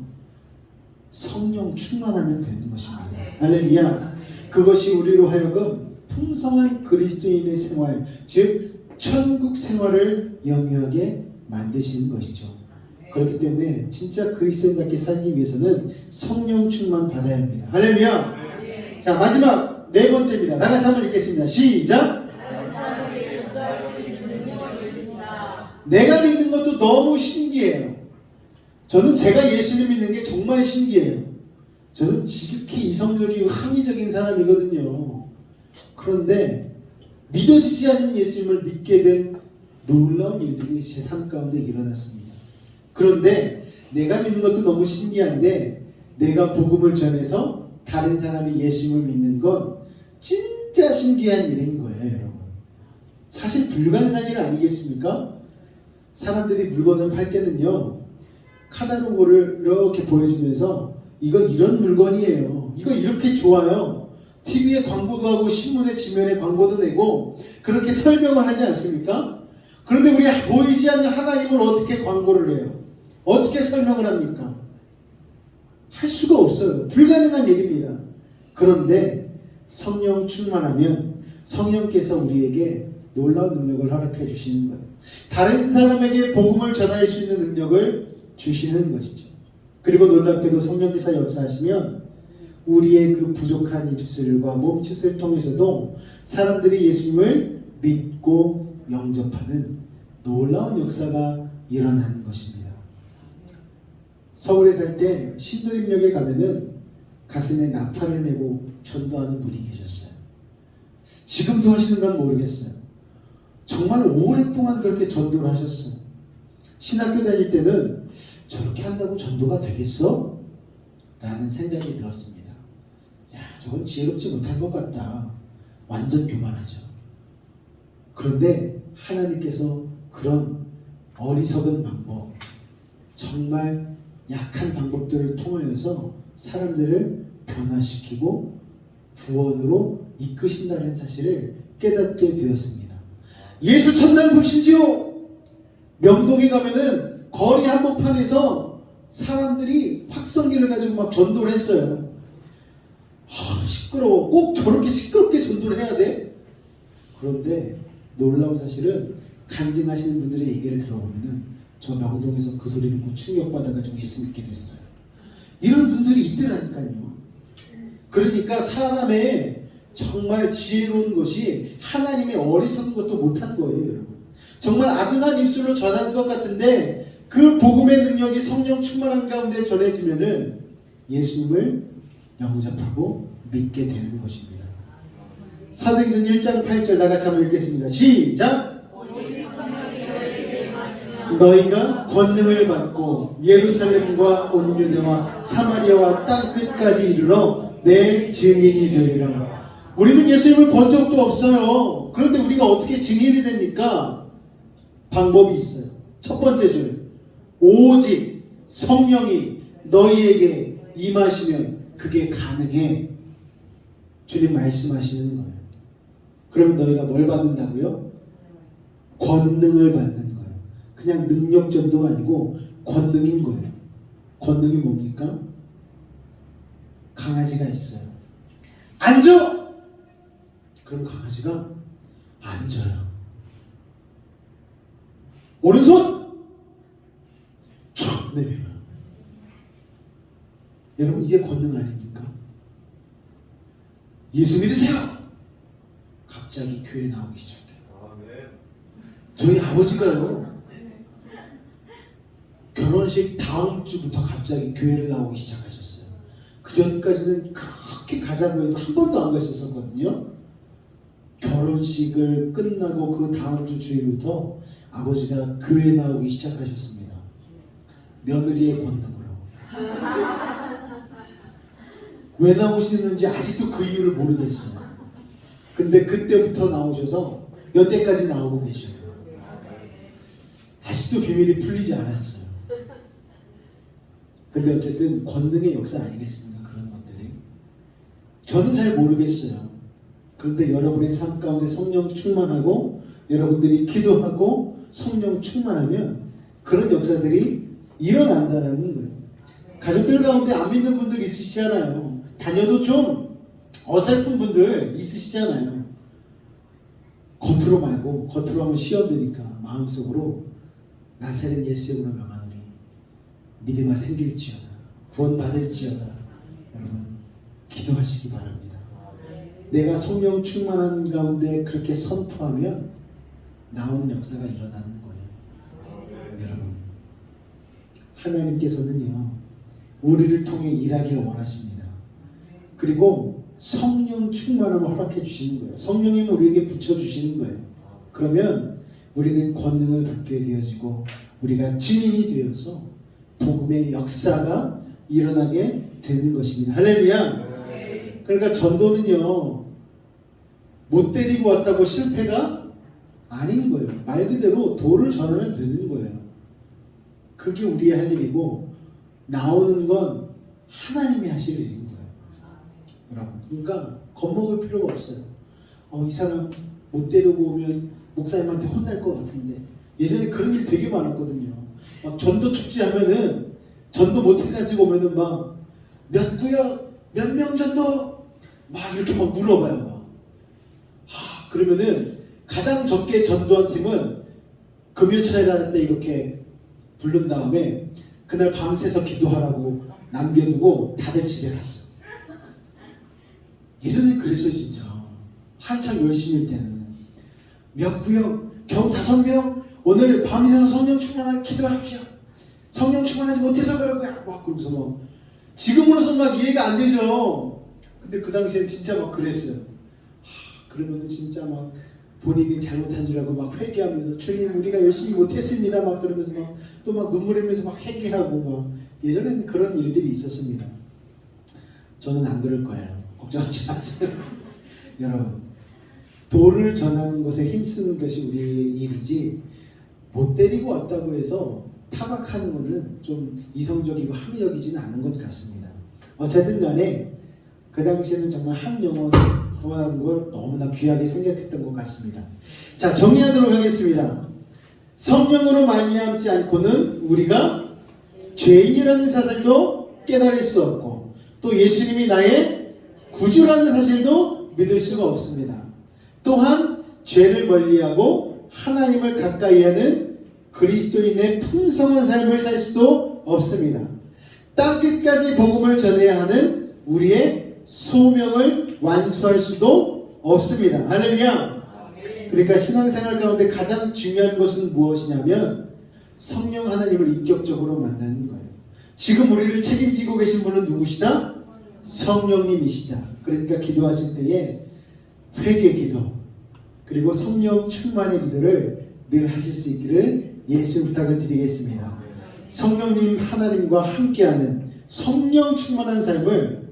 성령 충만하면 되는 것입니다. 할렐루야. 그것이 우리로 하여금 풍성한 그리스도인의 생활, 즉 천국 생활을 영위하게 만드시는 것이죠. 그렇기 때문에 진짜 그리스도인답게 살기 위해서는 성령 충만 받아야 합니다. 할렐루야. 자, 마지막 네 번째입니다. 나가서 한번 읽겠습니다. 시작. 내가 믿는 것도 너무 신기해요. 저는 제가 예수를 믿는 게 정말 신기해요. 저는 지극히 이성적이고 합리적인 사람이거든요. 그런데 믿어지지 않는 예수님을 믿게 된 놀라운 일들이 제 삶 가운데 일어났습니다. 그런데 내가 믿는 것도 너무 신기한데 내가 복음을 전해서 다른 사람이 예수님을 믿는 건 진짜 신기한 일인 거예요, 여러분. 사실 불가능한 일 아니겠습니까? 사람들이 물건을 팔 때는요, 카탈로그를 이렇게 보여주면서 이거 이런 물건이에요. 이거 이렇게 좋아요. TV에 광고도 하고 신문에 지면에 광고도 내고 그렇게 설명을 하지 않습니까? 그런데 우리가 보이지 않는 하나님을 어떻게 광고를 해요? 어떻게 설명을 합니까? 할 수가 없어요. 불가능한 일입니다. 그런데 성령 충만하면 성령께서 우리에게 놀라운 능력을 허락해 주시는 거예요. 다른 사람에게 복음을 전할 수 있는 능력을 주시는 것이죠. 그리고 놀랍게도 성령께서 역사하시면 우리의 그 부족한 입술과 몸짓을 통해서도 사람들이 예수님을 믿고 영접하는 놀라운 역사가 일어나는 것입니다. 서울에 살 때 신도림역에 가면은 가슴에 나팔을 메고 전도하는 분이 계셨어요. 지금도 하시는 건 모르겠어요. 정말 오랫동안 그렇게 전도를 하셨어요. 신학교 다닐 때는 저렇게 한다고 전도가 되겠어? 라는 생각이 들었습니다. 야, 저건 지혜롭지 못한 것 같다. 완전 교만하죠. 그런데 하나님께서 그런 어리석은 방법, 정말 약한 방법들을 통하여서 사람들을 변화시키고 구원으로 이끄신다는 사실을 깨닫게 되었습니다. 예수 천당 보신지요? 명동에 가면은 거리 한복판에서 사람들이 확성기를 가지고 막 전도를 했어요. 시끄러워. 꼭 저렇게 시끄럽게 전도를 해야 돼? 그런데 놀라운 사실은 간증하시는 분들의 얘기를 들어보면은 저 명동에서 그 소리 듣고 충격받아가지고 예수 믿게 됐어요. 이런 분들이 있더라니까요. 그러니까 사람의 정말 지혜로운 것이 하나님의 어리석은 것도 못한 거예요, 여러분. 정말 아둔한 입술로 전하는 것 같은데 그 복음의 능력이 성령 충만한 가운데 전해지면은 예수님을 영접하고 믿게 되는 것입니다. 사도행전 1장 8절 다 같이 한번 읽겠습니다. 시작! 너희가 권능을 받고 예루살렘과 온 유대와 사마리아와 땅 끝까지 이르러 내 증인이 되리라. 우리는 예수님을 본 적도 없어요. 그런데 우리가 어떻게 증인이 됩니까? 방법이 있어요. 첫 번째 줄, 오직 성령이 너희에게 임하시면 그게 가능해. 주님 말씀하시는 거예요. 그러면 너희가 뭘 받는다고요? 권능을 받는 거예요. 그냥 능력전도가 아니고 권능인 거예요. 권능이 뭡니까? 강아지가 있어요. 앉아! 그럼 강아지가 앉아요. 오른손! 촥 내밀어요. 여러분, 이게 권능 아닙니까? 예수 믿으세요! 갑자기 교회 나오기 시작해요. 저희 아버지가요, 결혼식 다음 주부터 갑자기 교회를 나오기 시작하셨어요. 그 전까지는 그렇게 가자고 해도 한 번도 안 가셨었거든요. 결혼식을 끝나고 그 다음 주 주일부터 아버지가 교회 나오기 시작하셨습니다. 며느리의 권능으로. 왜 나오시는지 아직도 그 이유를 모르겠어요. 근데 그때부터 나오셔서 여태까지 나오고 계셔요. 아직도 비밀이 풀리지 않았어요. 근데 어쨌든 권능의 역사 아니겠습니까? 그런 것들이. 저는 잘 모르겠어요. 그런데 여러분의 삶 가운데 성령 충만하고 여러분들이 기도하고 성령 충만하면 그런 역사들이 일어난다라는 거예요. 가족들 가운데 안 믿는 분들 있으시잖아요. 다녀도 좀 어설픈 분들 있으시잖아요. 겉으로 말고 겉으로 하면 시험되니까 마음속으로 나사렛 예수 이름으로 명하노니 믿음아 생길지어다 구원 받을지어다. 여러분 기도하시기 바랍니다. 내가 성령 충만한 가운데 그렇게 선포하면 나오는 역사가 일어나는 거예요. 여러분 하나님께서는요 우리를 통해 일하기를 원하십니다. 그리고 성령 충만함을 허락해 주시는 거예요. 성령님을 우리에게 붙여주시는 거예요. 그러면 우리는 권능을 받게 되어지고 우리가 증인이 되어서 복음의 역사가 일어나게 되는 것입니다. 할렐루야. 그러니까 전도는요 못 데리고 왔다고 실패가 아닌 거예요. 말 그대로 도를 전하면 되는 거예요. 그게 우리의 할 일이고 나오는 건 하나님이 하실 일인 거예요. 여러분 그러니까 겁먹을 필요가 없어요. 이 사람 못 데리고 오면 목사님한테 혼날 것 같은데. 예전에 그런 일 되게 많았거든요. 막 전도 축제 하면은 전도 못 해가지고 오면은 막 몇 구역 몇 명 전도 막 이렇게 막 물어봐요. 막. 그러면은 가장 적게 전도한 팀은 금요철이라는 때 이렇게 부른 다음에 그날 밤새서 기도하라고 남겨두고 다들 집에 갔어. 예전에 그랬어요 진짜. 한창 열심일 때는 몇 구역 겨우 5명 오늘 밤새서 성령 충만하게 기도합시다. 성령 충만하지 못해서 그런 거야. 막 그러면서 막 지금으로선 막 이해가 안 되죠. 근데 그 당시엔 진짜 막 그랬어요. 그러면은 진짜 막 본인이 잘못한 줄 알고 막 회개하면서 주님 우리가 열심히 못했습니다 막 그러면서 막 또 막 눈물 흘리면서 막 회개하고 막 예전에는 그런 일들이 있었습니다. 저는 안 그럴 거예요. 걱정하지 마세요. 여러분 도를 전하는 것에 힘쓰는 것이 우리의 일이지 못 데리고 왔다고 해서 타박하는 것은 좀 이성적이고 합리적이지는 않은 것 같습니다. 어쨌든 간에 그 당시에는 정말 한 영혼 구원하는 걸 너무나 귀하게 생각했던 것 같습니다. 자 정리하도록 하겠습니다. 성령으로 말미암지 않고는 우리가 죄인이라는 사실도 깨달을 수 없고 또 예수님이 나의 구주라는 사실도 믿을 수가 없습니다. 또한 죄를 멀리하고 하나님을 가까이하는 그리스도인의 풍성한 삶을 살 수도 없습니다. 땅끝까지 복음을 전해야 하는 우리의 소명을 완수할 수도 없습니다. 할렐루야. 그러니까 신앙생활 가운데 가장 중요한 것은 무엇이냐면 성령 하나님을 인격적으로 만나는 거예요. 지금 우리를 책임지고 계신 분은 누구시다? 성령님이시다. 그러니까 기도하실 때에 회개 기도 그리고 성령 충만의 기도를 늘 하실 수 있기를 예수 부탁을 드리겠습니다. 성령님 하나님과 함께하는 성령 충만한 삶을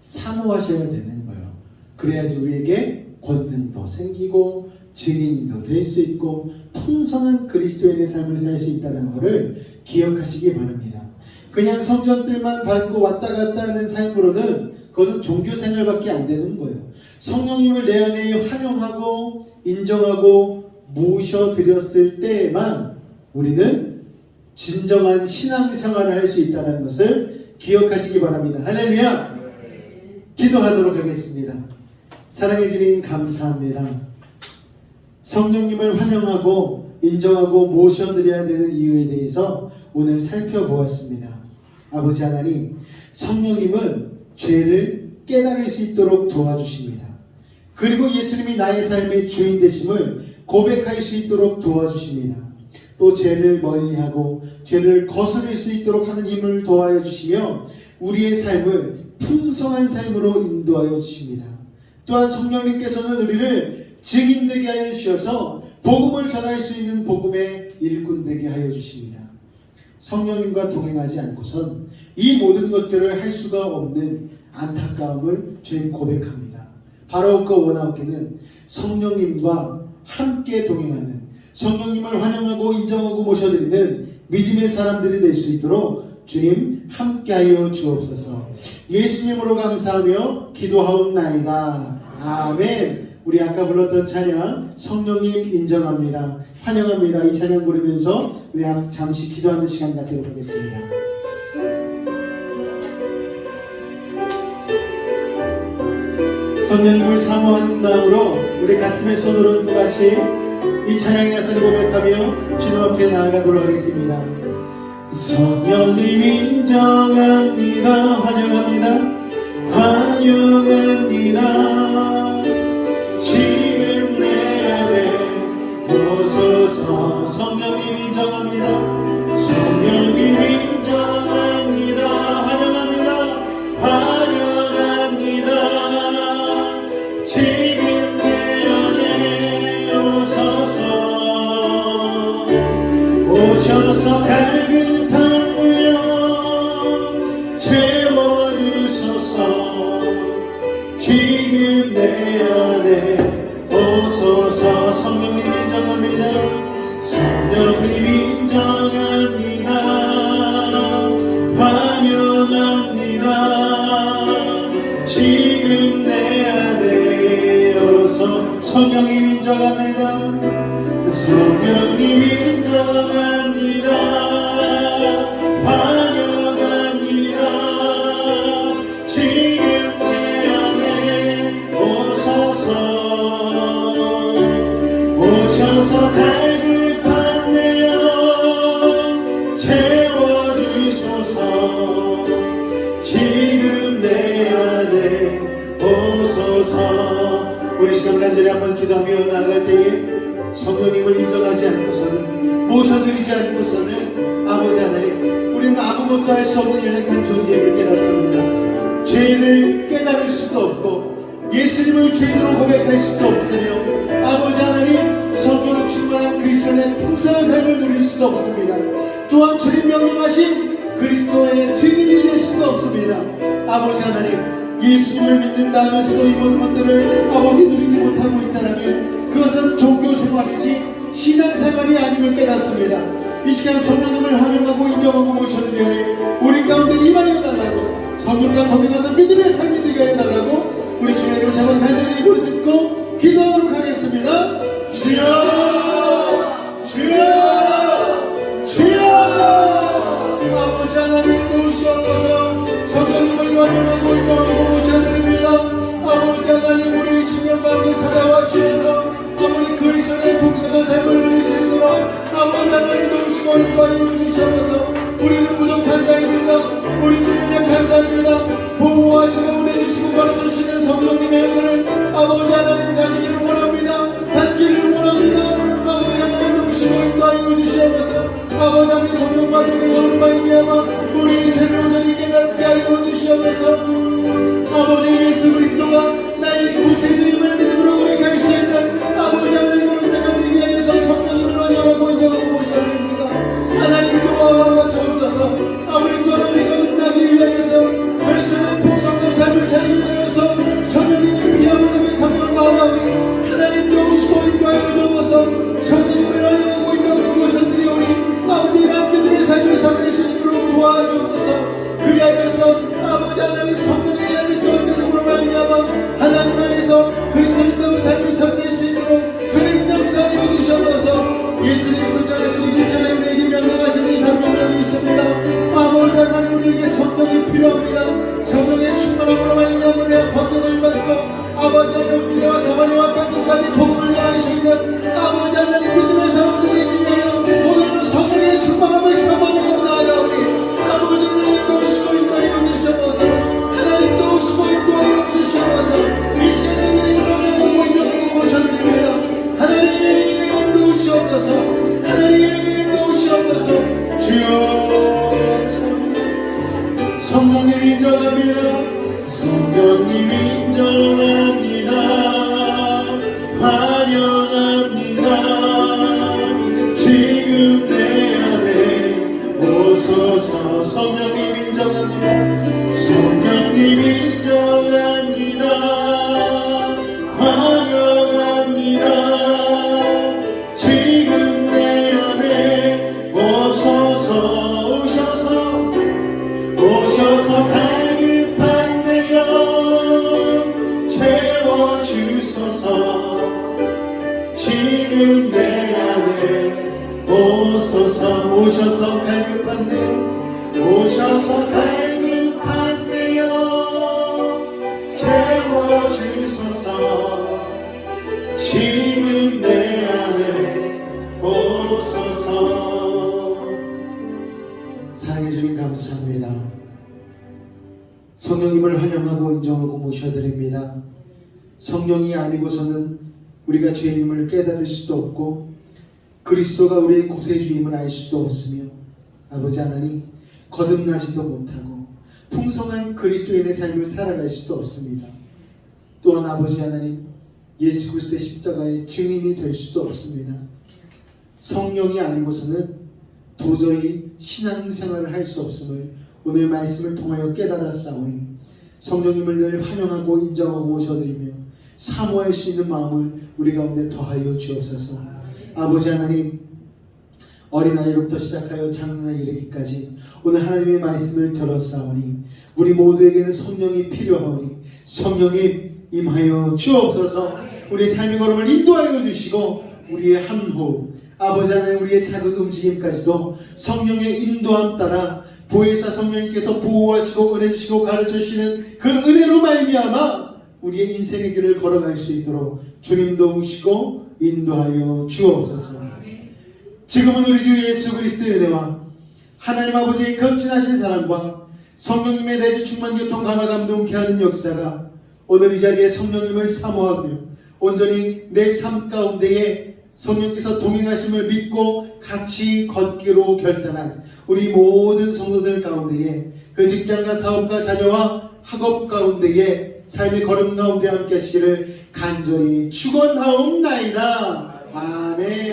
사모하셔야 되는 거예요. 그래야지 우리에게 권능도 생기고 증인도 될 수 있고 풍성한 그리스도인의 삶을 살 수 있다는 것을 기억하시기 바랍니다. 그냥 성전들만 밟고 왔다 갔다 하는 삶으로는 그거는 종교생활밖에 안 되는 거예요. 성령님을 내 안에 환영하고 인정하고 모셔드렸을 때에만 우리는 진정한 신앙생활을 할 수 있다는 것을 기억하시기 바랍니다. 할렐루야. 기도하도록 하겠습니다. 사랑해 주님 감사합니다. 성령님을 환영하고 인정하고 모셔드려야 되는 이유에 대해서 오늘 살펴보았습니다. 아버지 하나님, 성령님은 죄를 깨달을 수 있도록 도와주십니다. 그리고 예수님이 나의 삶의 주인 되심을 고백할 수 있도록 도와주십니다. 또 죄를 멀리하고 죄를 거스를 수 있도록 하는 힘을 도와여 주시며 우리의 삶을 풍성한 삶으로 인도하여 주십니다. 또한 성령님께서는 우리를 증인되게 하여 주셔서 복음을 전할 수 있는 복음의 일꾼 되게 하여 주십니다. 성령님과 동행하지 않고선 이 모든 것들을 할 수가 없는 안타까움을 주님 고백합니다. 바라옵고 원하옵기는 성령님과 함께 동행하는 성령님을 환영하고 인정하고 모셔드리는 믿음의 사람들이 될 수 있도록 주님 함께하여 주옵소서. 예수님으로 감사하며 기도하옵나이다. 아멘. 우리 아까 불렀던 찬양 성령님 인정합니다. 환영합니다. 이 찬양 부르면서 우리 잠시 기도하는 시간 갖도록 하겠습니다. 성령님을 사모하는 마음으로 우리 가슴에 손을 얹고 같이 이 찬양의 가사를 고백하며 주님 앞에 나아가도록 하겠습니다. 성령님 인정합니다. 환영합니다. 환영합니다. 지금 내 안에 오소서. 성령님 인정합니다. 성령님 인정합니다. 환영합니다. 환영합니다. 지금 내 안에 오소서. 오셔서 갈급한 내 영 채워주소서. 지금 내 안에 오소서. 성령님 인정합니다. 성령님 인정합니다. 환영합니다. 지금 내 안에 오소. 성령님 인정합니다. 성령님 인정합니다. 환영합니다. 지금 내 안에 오소서. 오셔서 갈급한 내 영 채워주소서. 지금 내 안에 오소서. 우리 시간 간절히 한번 기도하며 나아갈 때에 성령님을 인정하지 않고서는 모셔드리지 않고서는 아버지 하나님 우리는 아무것도 할 수 없는 연약한 존재임을 깨닫습니다. 죄를 깨달을 수도 없고 예수님을 주인으로 고백할 수도 없으며 아버지 하나님 성령 충만한 그리스도의 풍성한 삶을 누릴 수도 없습니다. 또한 주님 명령하신 그리스도의 증인이 될 수도 없습니다. 아버지 하나님 예수님을 믿는다 하면서도 이 모든 것들을 아버지 누리지 못하고 있다면 그것은 종교생활이지 신앙생활이 아님을 깨닫습니다. 이 시간 성령님을 환영하고 인정하고 모셔드리오니 우리 가운데 임하여 달라고 성령과 동행하는 믿음의 삶이 되게 하여 달라고 우리 주님의 이름을 잡아 간절히 부르짖고 기도하도록 하겠습니다. 주여 주여 주여. 아버지 하나님 도우시옵소서. 성령님을 환영하고 인정하고 모셔드립니다. 아버지 하나님 우리의 심령 가운데 찾아와 주셔서 아버지 그리스도의 풍성한 삶을 누릴 수 있도록 아버지 하나님 도우시고 인도하여 주시옵소서. 우리는 부족한 자입니다. 우리는 연약한 자입니다. 보호하시고 은혜주시고 가르쳐주시는 성령님의 은혜를 아버지 하나님 가지기를 원합니다. 받기를 원합니다. 아버지 하나님 도우시고 인도하여 주시옵소서. 아버지 하나님 성령과 동행함으로 말미암아 우리의 죄를 온전히 깨닫게 하여 주시옵소서. 아버지 예수 그리스도가 나의 구세주임을 믿음으로 고백할 수 있는 아버지 하나님 그런 자가 되기 위해서 성령님을 환영하고 인정하고 모셔드립니다. 하나님 도와주옵소서. 아버지 또 하나님 거듭나기 위하여서 그리스도의 풍성한 삶을 살기 위하여서 성령님이 필요함을 고백하며 나아가오니 하나님 도우시고 인도하여 주옵소서. 성령님을 환영하고 인정하고 모셔드리오니 아버지 이러한 믿음의 삶을 살게 수 있도록 도와주옵소서. 그리하여서 아버지 하나님 성령의 열매 또한 믿음으로 말미암아 하나님 안에서 그리스도인다운 삶을 살게 수 있도록 주님 역사하여 주셔서 예수님 성전에서 이길 전에 우리에게 명령하신 이 3명령이 있습니다. 아버지 하나님 우리에게 성령이 필요합니다. 성령의 충만함으로 말미암아 우리의 권능을 받고 아버지 하나님 니네와 사마리아와 땅끝까지 복음을 전하시는 아버지 하나님 믿음의 사람들을 위하여 오늘도 성령의 충만함을 사모하며 나아가오니 아버지 하나님 도우시고 인도하여 주셔서 하나님 도우시고 인도하여 주셔서 이 시간에 우리를 환영하고 인정하고 모셔드립니다. 하나님 도우시옵소서. 하나님 도우시옵소서. 주여 성령님 인정합니다. 성령님 인정합니다. 환영합니다. 지금 내 안에 오소서. 성령님 인정합니다. 성령님 인정합니다. 환영합니다. 지금 내 안에 오소서. 오셔서 갈급한 내 영 채워주소서. 지금 내 안에 오소서. 오셔서 갈급한 내 오셔서 갈급한 내 영 채워주소서. 지금 내 안에 오소서. 사랑해 주님 감사합니다. 성령님을 환영하고 인정하고 모셔드립니다. 성령이 아니고서는 우리가 주님을 깨달을 수도 없고 그리스도가 우리의 구세주임을 알 수도 없으며 아버지 하나님 거듭나지도 못하고 풍성한 그리스도인의 삶을 살아갈 수도 없습니다. 또한 아버지 하나님 예수 그리스도의 십자가의 증인이 될 수도 없습니다. 성령이 아니고서는 도저히 신앙생활을 할 수 없음을 오늘 말씀을 통하여 깨달았사오니 성령님을 늘 환영하고 인정하고 모셔드리며 사모할 수 있는 마음을 우리 가운데 더하여 주옵소서. 아버지 하나님 어린아이로부터 시작하여 장년에 이르기까지 오늘 하나님의 말씀을 들었사오니 우리 모두에게는 성령이 필요하오니 성령님 임하여 주옵소서. 우리의 삶의 걸음을 인도하여 주시고 우리의 한 호흡 아버지 하나님 우리의 작은 움직임까지도 성령의 인도함 따라 보혜사 성령님께서 보호하시고 은혜 주시고 가르쳐 주시는 그 은혜로 말미암아 우리의 인생의 길을 걸어갈 수 있도록 주님 도우시고 인도하여 주옵소서. 지금은 우리 주 예수 그리스도의 은혜와 하나님 아버지의 극진하신 사랑과 성령님의 내주 충만 교통 감화 감동케 하는 역사가 오늘 이 자리에 성령님을 사모하며 온전히 내 삶 가운데에 성령께서 동행하심을 믿고 같이 걷기로 결단한 우리 모든 성도들 가운데에 그 직장과 사업과 자녀와 학업 가운데에 삶의 걸음 가운데 함께 하시기를 간절히 축원하옵나이다. 아멘.